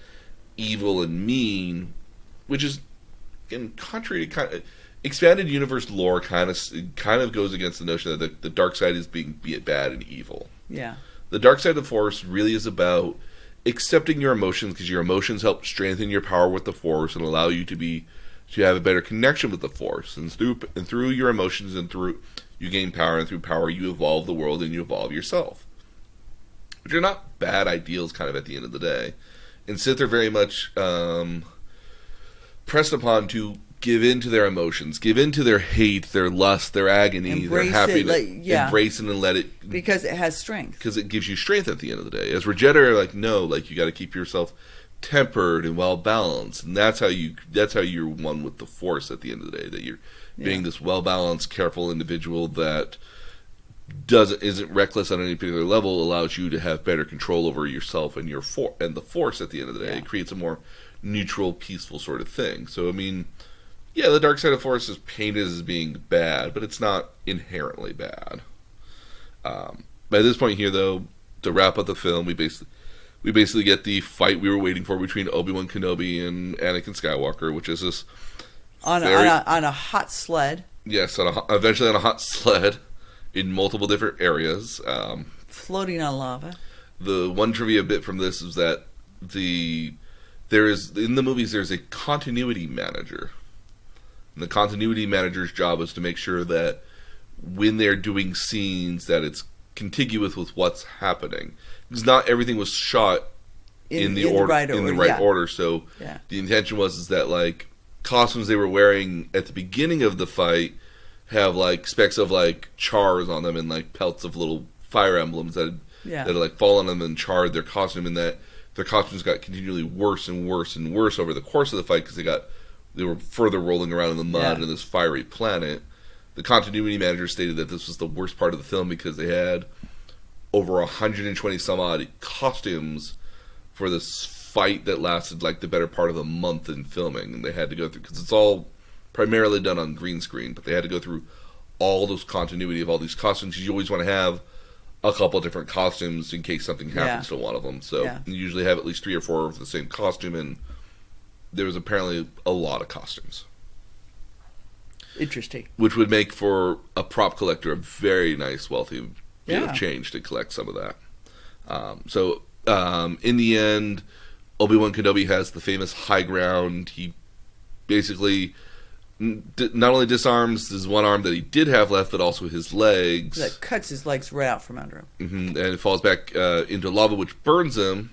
evil and mean, which is, again, contrary to expanded universe lore, kind of goes against the notion that the dark side is being bad and evil. Yeah. The dark side of the Force really is about accepting your emotions, because your emotions help strengthen your power with the Force and allow you to have a better connection with the Force, and through your emotions and through you gain power, and through power you evolve the world and you evolve yourself, which are not bad ideals kind of at the end of the day. And Sith are very much pressed upon to give in to their emotions, give in to their hate, their lust, their agony, their happiness, embrace it and let it, because it has strength, because it gives you strength at the end of the day. As Jedi are no, you got to keep yourself tempered and well balanced, and that's how you're one with the Force at the end of the day, that you're being this well balanced, careful individual that isn't reckless on any particular level, allows you to have better control over yourself and and the Force at the end of the day. It creates a more neutral, peaceful sort of thing. So I mean, the dark side of the Force is painted as being bad, but it's not inherently bad. By this point here, though, to wrap up the film, we basically get the fight we were waiting for between Obiwan Kenobi and Anakin Skywalker, which is this on a hot sled. Yes, eventually on a hot sled in multiple different areas, floating on lava. The one trivia bit from this is that in the movies there's a continuity manager, and the continuity manager's job is to make sure that when they're doing scenes that it's contiguous with what's happening, because not everything was shot in the right order. So the intention was that costumes they were wearing at the beginning of the fight have specks of chars on them and pelts of little fire emblems that had fallen on them and charred their costume, and that their costumes got continually worse and worse and worse over the course of the fight because they got they were further rolling around in the mud in this fiery planet. The continuity manager stated that this was the worst part of the film because they had over 120 some odd costumes for this fight that lasted like the better part of a month in filming, and they had to go through, because it's all primarily done on green screen, but they had to go through all those continuity of all these costumes, because you always want to have a couple of different costumes in case something happens to one of them. So you usually have at least 3 or 4 of the same costume, and there was apparently a lot of costumes. Interesting. Which would make for a prop collector a very nice, wealthy bit of change to collect some of that. In the end, Obiwan Kenobi has the famous high ground. He basically not only disarms his one arm that he did have left, but also his legs. That cuts his legs right out from under him. Mm-hmm. And it falls back into lava, which burns him.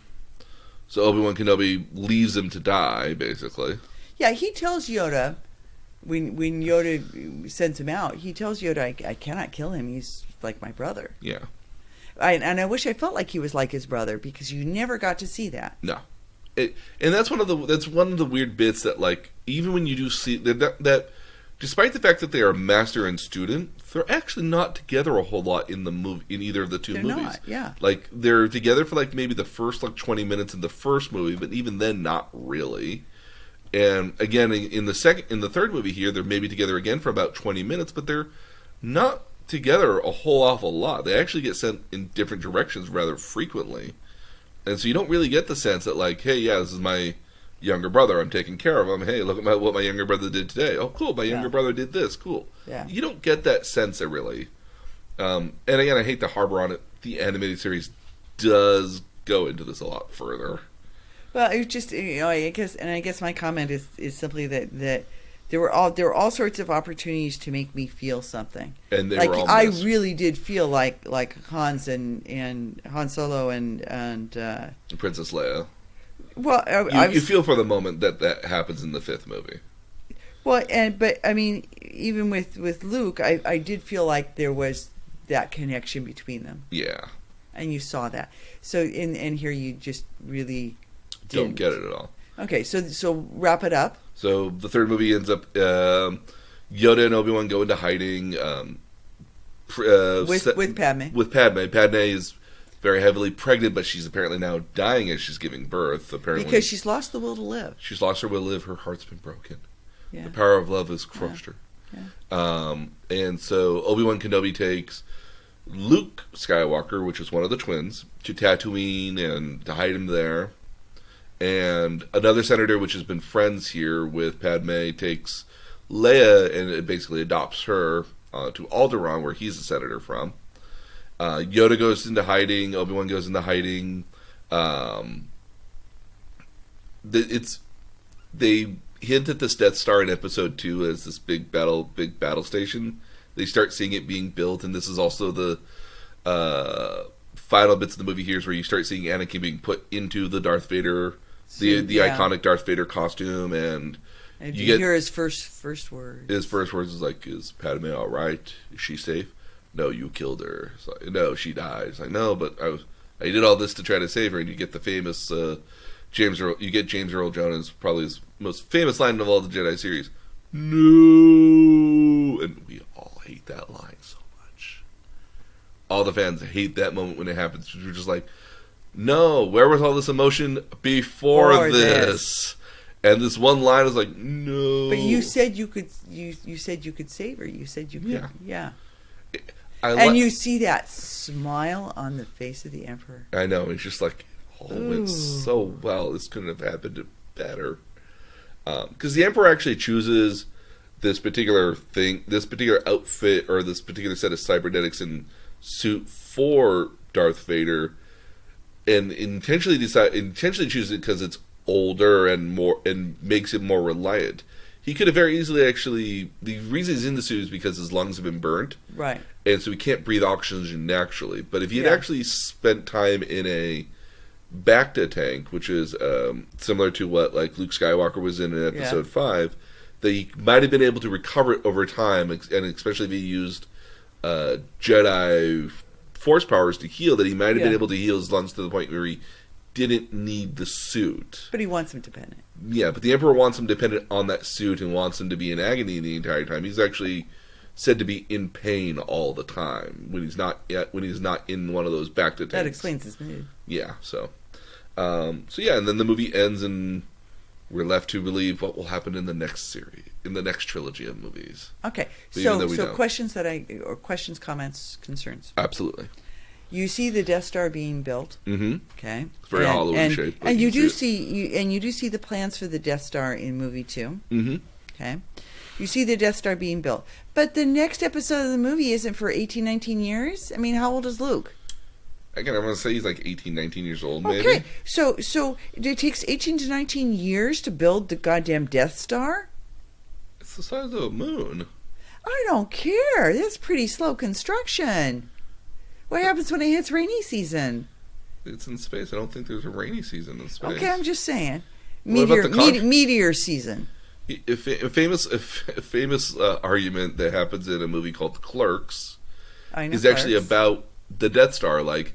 So Obi-Wan Kenobi leaves him to die, basically. Yeah, he tells Yoda, when Yoda sends him out, he tells Yoda, I cannot kill him. He's like my brother. Yeah. And I wish I felt like he was like his brother, because you never got to see that. No. And that's one of the weird bits that, like, even when you do see that despite the fact that they are master and student, they're actually not together a whole lot in the movie, in either of the two movies. Not, yeah. Like, they're together for like maybe the first like 20 minutes in the first movie, but even then, not really. And again, in the third movie here, they're maybe together again for about 20 minutes, but they're not together a whole awful lot. They actually get sent in different directions rather frequently. And so you don't really get the sense that, like, hey, yeah, this is my younger brother. I'm taking care of him. Hey, look at what my younger brother did today. Oh, cool. My younger brother did this. Cool. Yeah. You don't get that sense, really. And again, I hate to harbor on it. The animated series does go into this a lot further. Well, it's just, I guess my comment is simply that there were all sorts of opportunities to make me feel something. And they like, were all I missed. really did feel like Hans and Han Solo and Princess Leia. Well, you feel for the moment that happens in the fifth movie. Well, but I mean, even with Luke, I did feel like there was that connection between them. Yeah. And you saw that. So in here you just really don't get it at all. Okay, so wrap it up. So the third movie ends up Yoda and Obi-Wan go into hiding with Padme. With Padme. Padme is very heavily pregnant, but she's apparently now dying as she's giving birth. Apparently, because she's lost the will to live. She's lost her will to live. Her heart's been broken. Yeah. The power of love has crushed her. Yeah. And so Obi-Wan Kenobi takes Luke Skywalker, which is one of the twins, to Tatooine and to hide him there. And another senator, which has been friends here with Padme, takes Leia and it basically adopts her to Alderaan, where he's a senator from. Yoda goes into hiding. Obi-Wan goes into hiding. They hint at this Death Star in Episode 2 as this big battle station. They start seeing it being built, and this is also the final bits of the movie here, is where you start seeing Anakin being put into the Darth Vader, the iconic Darth Vader costume, and you hear his first words. His first words is like, "Is Padme all right? Is she safe?" "No, you killed her." It's like, "No, she died." It's like, "No, but I did all this to try to save her." And you get the famous James Earl Jones, probably his most famous line of all the Jedi series, "No," and we all hate that line so much. All the fans hate that moment when it happens. We're just like, no, where was all this emotion before this? And this one line is like, no. But you said you could. You said you could save her. You said you could. Yeah. And you see that smile on the face of the Emperor. I know. It's just like, it went so well. This couldn't have happened better. Because the Emperor actually chooses this particular thing, this particular outfit, or this particular set of cybernetics and suit for Darth Vader, and intentionally chooses it because it's older and makes it more reliant. He could have very easily the reason he's in the suit is because his lungs have been burnt. Right. And so he can't breathe oxygen naturally. But if he had actually spent time in a Bacta tank, which is similar to what like Luke Skywalker was in Episode 5, that he might have been able to recover it over time, and especially if he used Jedi Force powers to heal, that he might have been able to heal his lungs to the point where he didn't need the suit. But he wants him dependent. Yeah, but the Emperor wants him dependent on that suit and wants him to be in agony the entire time. He's actually said to be in pain all the time when he's not in one of those back to tanks. That explains his mood. Yeah, so yeah, and then the movie ends and we're left to believe what will happen in the next series, in the next trilogy of movies. Okay, But so questions, comments, concerns. Absolutely. You see the Death Star being built. Mm-hmm. Okay, It's very hollow in shape. And you do see the plans for the Death Star in movie 2. Mm-hmm. Okay, you see the Death Star being built, but the next episode of the movie isn't for 18, 19 years. I mean, how old is Luke? Again, I'm going to say he's like 18, 19 years old, maybe. Okay, so it takes 18 to 19 years to build the goddamn Death Star? It's the size of a moon. I don't care. That's pretty slow construction. What happens when it hits rainy season? It's in space. I don't think there's a rainy season in space. Okay, I'm just saying. What about Meteor season. A famous argument that happens in a movie called Clerks is actually about the Death Star. Like,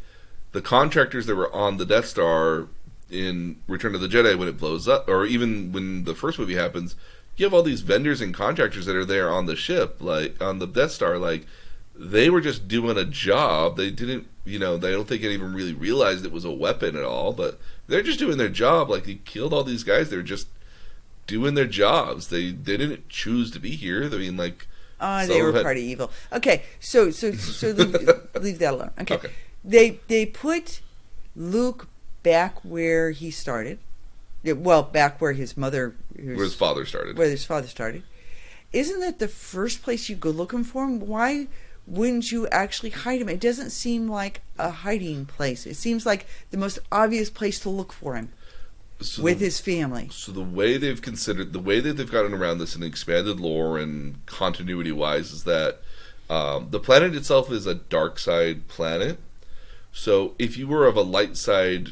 the contractors that were on the Death Star in Return of the Jedi when it blows up, or even when the first movie happens, you have all these vendors and contractors that are there on the ship, like on the Death Star. Like, they were just doing a job. They didn't, I don't think they even really realized it was a weapon at all, but they're just doing their job. Like, they killed all these guys. They're just doing their jobs. They didn't choose to be here. I mean, like... they were part of evil. Okay, so leave that alone. Okay. They put Luke back where he started. Well, back where his father started. Where his father started. Isn't that the first place you go looking for him? Why wouldn't you actually hide him? It doesn't seem like a hiding place. It seems like the most obvious place to look for him. With his family. So the way that they've gotten around this in expanded lore and continuity wise is that the planet itself is a dark side planet. So if you were of a light side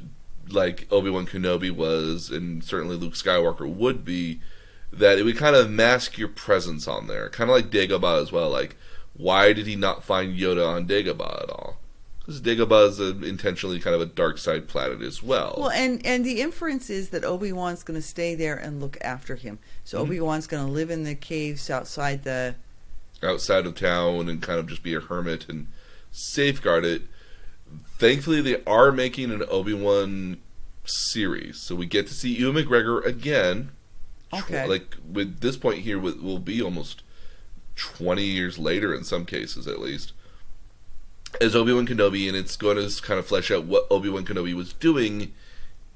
like Obiwan Kenobi was, and certainly Luke Skywalker would be, that it would kind of mask your presence on there. Kind of like Dagobah as well. Like, why did he not find Yoda on Dagobah at all? Because Dagobah is intentionally kind of a dark side planet as well. Well, and the inference is that Obi-Wan's going to stay there and look after him. So Obi-Wan's going to live in the caves outside of town and kind of just be a hermit and safeguard it. Thankfully, they are making an Obi-Wan series, so we get to see Ewan McGregor again. Okay. Like, with this point here, will be almost 20 years later in some cases, at least, as Obi-Wan Kenobi, and it's going to kind of flesh out what Obi-Wan Kenobi was doing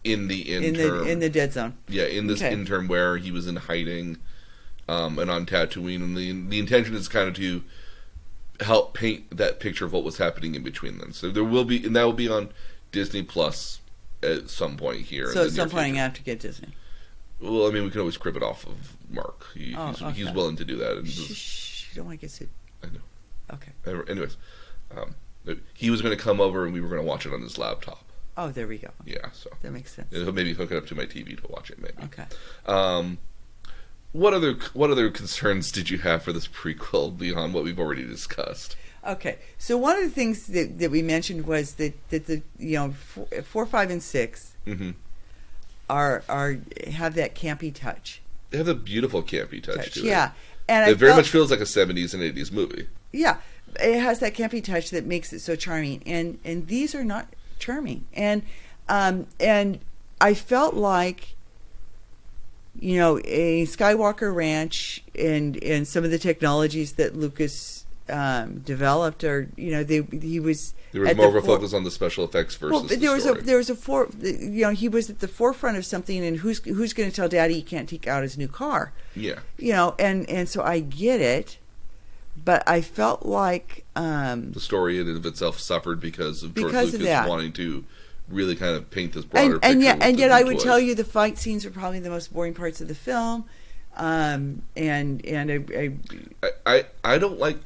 in the interim. In the dead zone. Yeah, in this interim where he was in hiding and on Tatooine, and the intention is kind of to help paint that picture of what was happening in between them. So there will be, and that will be on Disney Plus at some point here. So at some point I have to get Disney. Well, I mean, we can always crib it off of Mark. He's willing to do that. And you don't want to get sued. I know. Okay. Anyways, he was going to come over and we were going to watch it on his laptop. Oh, there we go. Yeah, so that makes sense. Maybe hook it up to my TV to watch it. Maybe. Okay. What other concerns did you have for this prequel beyond what we've already discussed? Okay, so one of the things that we mentioned was that the 4, 5, and 6 are have that campy touch. They have a beautiful campy touch to it. Yeah, and it very much feels like a 70s and 80s movie. Yeah, it has that campy touch that makes it so charming, and these are not charming, and I felt like, a Skywalker Ranch and some of the technologies that Lucas developed, or there was more of a focus on the special effects versus he was at the forefront of something, and who's going to tell Daddy he can't take out his new car? Yeah, and so I get it, but I felt like the story in and of itself suffered because of George Lucas wanting to really kind of paint this broader picture. And yet I would tell you the fight scenes are probably the most boring parts of the film. I don't like.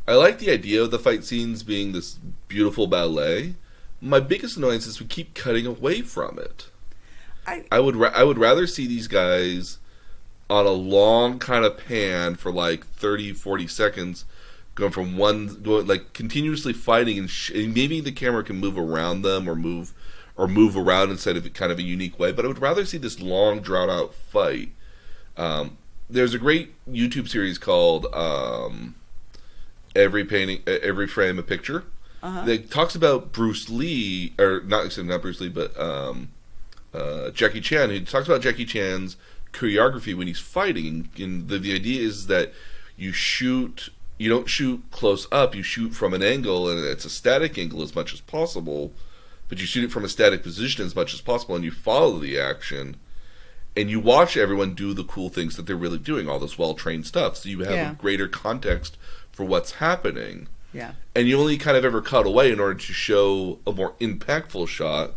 I like the idea of the fight scenes being this beautiful ballet. My biggest annoyance is we keep cutting away from it. I would rather see these guys on a long kind of pan for like 30, 40 seconds, going like continuously fighting, and maybe the camera can move around them or move or move around instead of kind of a unique way. But I would rather see this long, drawn-out fight. There's a great YouTube series called Every Frame a Picture. That talks about Bruce Lee, or not Bruce Lee, but Jackie Chan. He talks about Jackie Chan's choreography when he's fighting. And the idea is that you don't shoot close up, you shoot from an angle, and it's a static angle as much as possible, but you shoot it from a static position as much as possible, and you follow the action, and you watch everyone do the cool things that they're really doing, all this well-trained stuff, so you have a greater context for what's happening. Yeah. And you only kind of ever cut away in order to show a more impactful shot,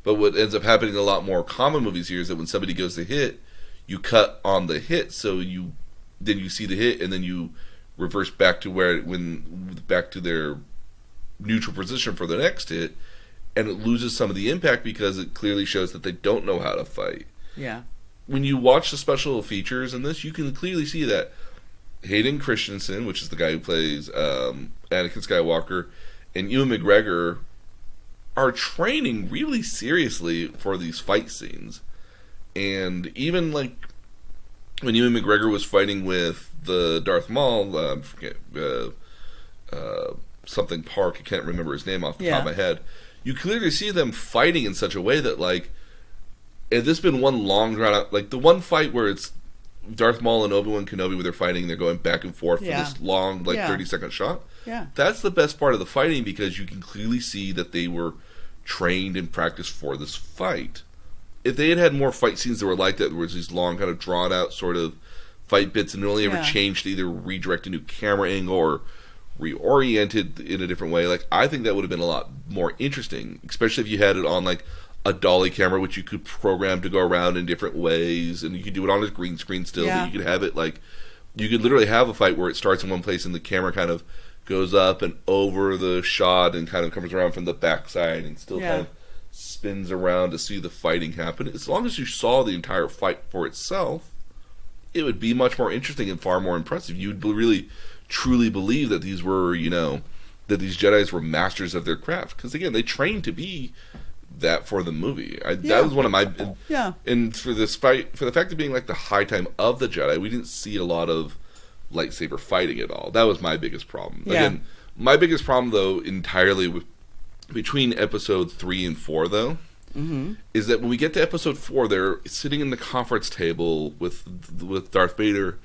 but what ends up happening in a lot more common movies here is that when somebody goes to hit, you cut on the hit, so then you see the hit, and then you reverse back to back to their neutral position for the next hit, and it loses some of the impact because it clearly shows that they don't know how to fight. Yeah. When you watch the special features in this, you can clearly see that Hayden Christensen, which is the guy who plays Anakin Skywalker, and Ewan McGregor are training really seriously for these fight scenes. And even like when Ewan McGregor was fighting with the Darth Maul, something Park, I can't remember his name off the top of my head, you clearly see them fighting in such a way that, like, had this been one long drawn out, like the one fight where it's Darth Maul and Obiwan Kenobi where they're fighting, they're going back and forth for this long, 30-second shot. Yeah. That's the best part of the fighting because you can clearly see that they were trained and practiced for this fight. If they had had more fight scenes that were like that, there was these long, kind of drawn out sort of fight bits, and it only ever changed to either redirect a new camera angle or reoriented in a different way, like, I think that would have been a lot more interesting, especially if you had it on, like, a dolly camera, which you could program to go around in different ways, and you could do it on a green screen still, but you could have it, like, you could literally have a fight where it starts in one place and the camera kind of goes up and over the shot and kind of comes around from the backside and still kind of spins around to see the fighting happen. As long as you saw the entire fight for itself, it would be much more interesting and far more impressive. You'd really truly believe that these were, that these Jedis were masters of their craft. Because again, they trained to be that for the movie. That was one of my... And for the fact of being like the high time of the Jedi, we didn't see a lot of lightsaber fighting at all. That was my biggest problem. Again, my biggest problem, though, entirely between episode 3 and 4, though, is that when we get to episode 4, they're sitting in the conference table with Darth Vader.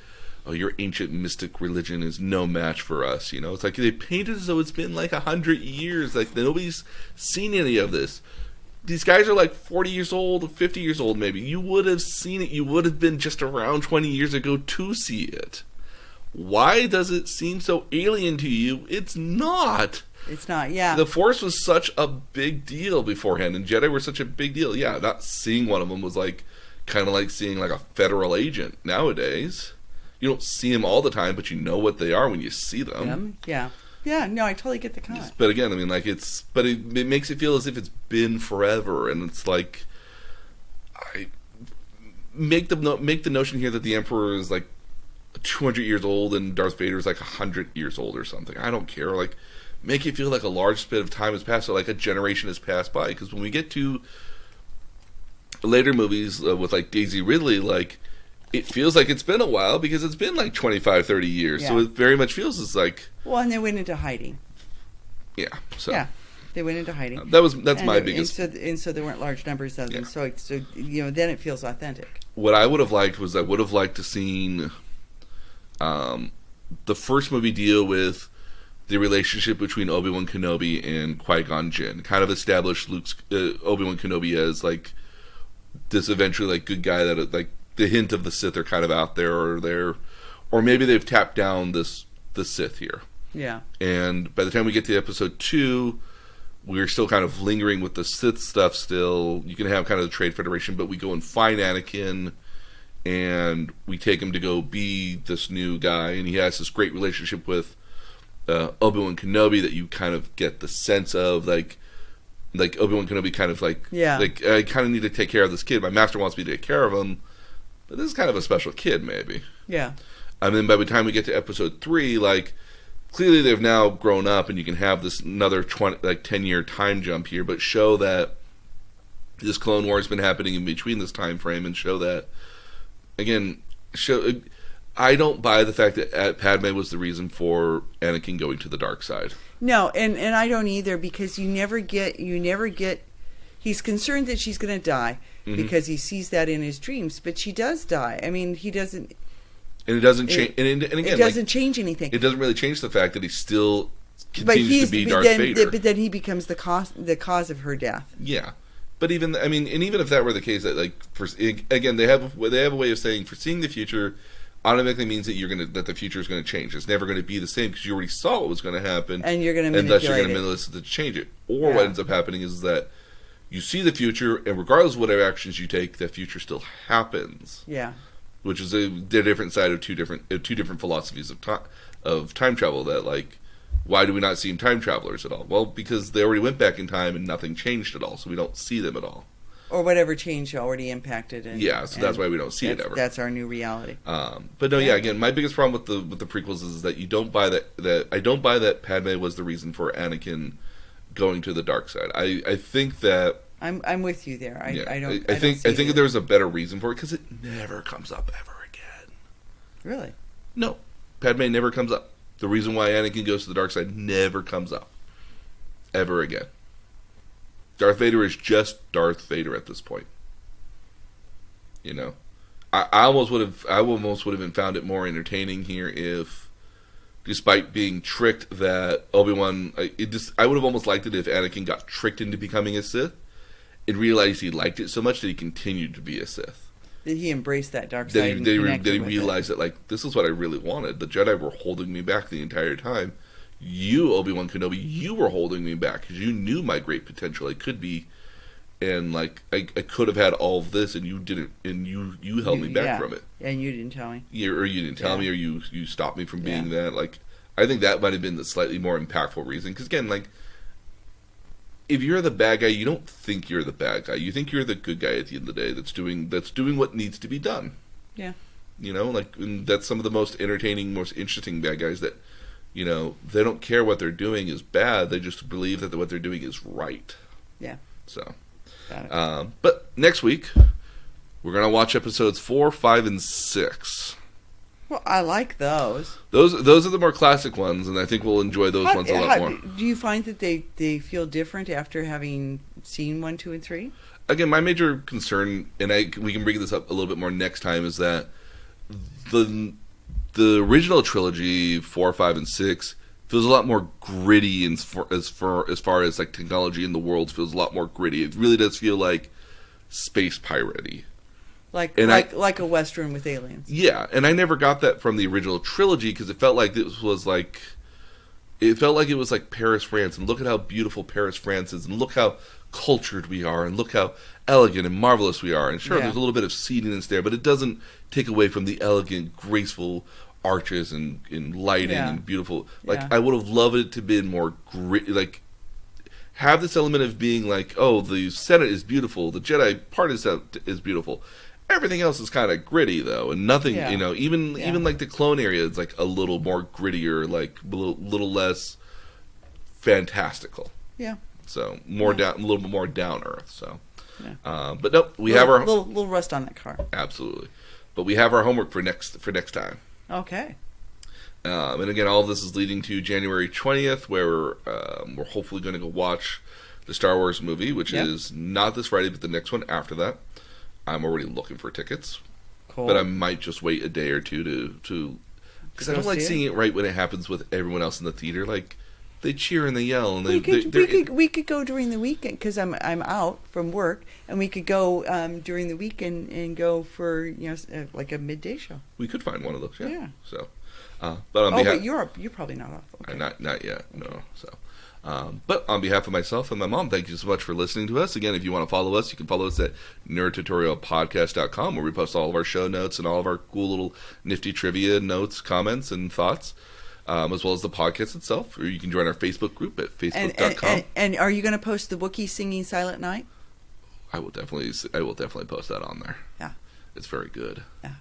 Oh, your ancient mystic religion is no match for us. It's like they paint it as though it's been like 100 years. Like nobody's seen any of this. These guys are like 40 years old, 50 years old, maybe. You would have seen it. You would have been just around 20 years ago to see it. Why does it seem so alien to you? It's not. It's not, yeah. The Force was such a big deal beforehand, and Jedi were such a big deal. Yeah, not seeing one of them was like kind of like seeing like a federal agent nowadays. You don't see them all the time, but you know what they are when you see them. Yeah. Yeah, no, I totally get the comment. But again, I mean, like, it makes it feel as if it's been forever, and it's like, I make the notion here that the Emperor is like 200 years old and Darth Vader is like 100 years old or something. I don't care. Like, make it feel like a large bit of time has passed, or like a generation has passed by. Because when we get to later movies with like Daisy Ridley, like, it feels like it's been a while because it's been like 25, 30 years. Yeah. So it very much feels as like... Well, and they went into hiding. Yeah. So. Yeah. They went into hiding. That's my biggest... And so there weren't large numbers of them. So then it feels authentic. What I would have liked was I would have liked to seen the first movie deal with the relationship between Obiwan Kenobi and Qui GonJin. Kind of establish Obiwan Kenobi as like this eventually like good guy that like the hint of the Sith are kind of out there, or maybe they've tapped down the Sith here. Yeah. And by the time we get to episode 2, we're still kind of lingering with the Sith stuff still. You can have kind of the Trade Federation, but we go and find Anakin, and we take him to go be this new guy, and he has this great relationship with Obiwan Kenobi that you kind of get the sense of, like Obiwan Kenobi kind of like, I kind of need to take care of this kid. My master wants me to take care of him. But this is kind of a special kid, maybe. Yeah. And then by the time we get to episode 3, like, clearly they've now grown up, and you can have this another 10-year time jump here, but show that this Clone War has been happening in between this time frame, and show that again. I don't buy the fact that Padme was the reason for Anakin going to the dark side. No, and I don't either, because you never get. He's concerned that she's going to die because he sees that in his dreams, but she does die. I mean, he doesn't. And it doesn't change. And again, it doesn't change anything. It doesn't really change the fact that he still continues to be Darth Vader. But then he becomes the cause of her death. Yeah, but even if that were the case, that again they have a way of saying foreseeing the future automatically means that the future is going to change. It's never going to be the same because you already saw what was going to happen, and you're going to and thus you're going to manipulate it to change it. Or what ends up happening is that you see the future, and regardless of whatever actions you take, that future still happens. Yeah, which is the different side of two different philosophies of time travel. That like, why do we not see time travelers at all? Well, because they already went back in time and nothing changed at all, so we don't see them at all. Or whatever change already impacted. So that's why we don't see it ever. That's our new reality. But no, again, my biggest problem with the prequels is that you don't buy that I don't buy that Padme was the reason for Anakin going to the dark side. I think that I'm with you there. I think there's a better reason for it because it never comes up ever again. Really? No, Padme never comes up. The reason why Anakin goes to the dark side never comes up ever again. Darth Vader is just Darth Vader at this point. You know, I almost would have even found it more entertaining here if, despite being tricked, that Obi-Wan, I would have almost liked it if Anakin got tricked into becoming a Sith and realized he liked it so much that he continued to be a Sith. That he embraced that dark side. That he realized that, like, this is what I really wanted. The Jedi were holding me back the entire time. You, Obiwan Kenobi, you were holding me back because you knew my great potential. I could be, and like I could have had all of this, and you didn't, and you held me back from it. And you didn't tell me. Or you didn't tell me, or you stopped me from being that. Like, I think that might have been the slightly more impactful reason. Because again, like, if you're the bad guy, you don't think you're the bad guy. You think you're the good guy at the end of the day. That's doing what needs to be done. Yeah. You know, like, and that's some of the most entertaining, most interesting bad guys that. You know, they don't care what they're doing is bad. They just believe that what they're doing is right. Yeah. So, but next week we're gonna watch episodes 4, 5, and 6. Well, I like those. Those are the more classic ones, and I think we'll enjoy those ones a lot more. Do you find that they feel different after having seen 1, 2, and 3? Again, my major concern, and we can bring this up a little bit more next time, is that the original trilogy, 4, 5, and 6, feels a lot more gritty as far as like technology in the world feels a lot more gritty. It really does feel like space pirate-y. Like a Western with aliens. Yeah, and I never got that from the original trilogy because it felt like it was like Paris, France, and look at how beautiful Paris, France is, and look how cultured we are, and look how elegant and marvelous we are. And sure, there's a little bit of seediness there, but it doesn't take away from the elegant, graceful arches and lighting and beautiful. Like, I would have loved it to be more gritty, like have this element of being like, oh, the Senate is beautiful, the Jedi part is beautiful. Everything else is kind of gritty though, and nothing, you know, even like the clone area is like a little more grittier, like a little less fantastical. Yeah. So a little bit more down earth. So, but no, we have our little rust on that car. Absolutely, but we have our homework for next time. Okay. And again, all of this is leading to January 20th, where we're hopefully going to go watch the Star Wars movie, which is not this Friday, but the next one after that. I'm already looking for tickets. Cool. But I might just wait a day or two to because I don't like seeing it right when it happens with everyone else in the theater. Like, they cheer and they yell, and we could go during the weekend because I'm out from work, and we could go during the weekend and go for like a midday show. We could find one of those. Yeah. So, but but you're probably not off. Okay. Not yet. No. So. But on behalf of myself and my mom, thank you so much for listening to us. Again, if you want to follow us, you can follow us at nerdtutorialpodcast.com, where we post all of our show notes and all of our cool little nifty trivia notes, comments, and thoughts, as well as the podcast itself. Or you can join our Facebook group at facebook.com. And are you going to post the Wookiee singing Silent Night? I will definitely post that on there. Yeah. It's very good. Yeah.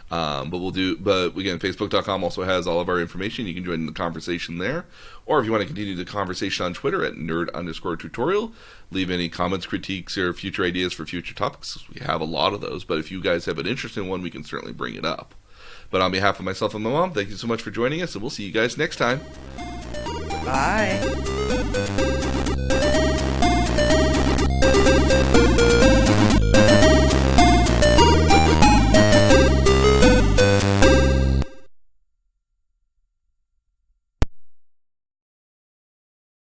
But again, Facebook.com also has all of our information. You can join the conversation there. Or if you want to continue the conversation on Twitter at nerd_tutorial, leave any comments, critiques, or future ideas for future topics. We have a lot of those, but if you guys have an interesting one, we can certainly bring it up. But on behalf of myself and my mom, thank you so much for joining us, and we'll see you guys next time. Bye.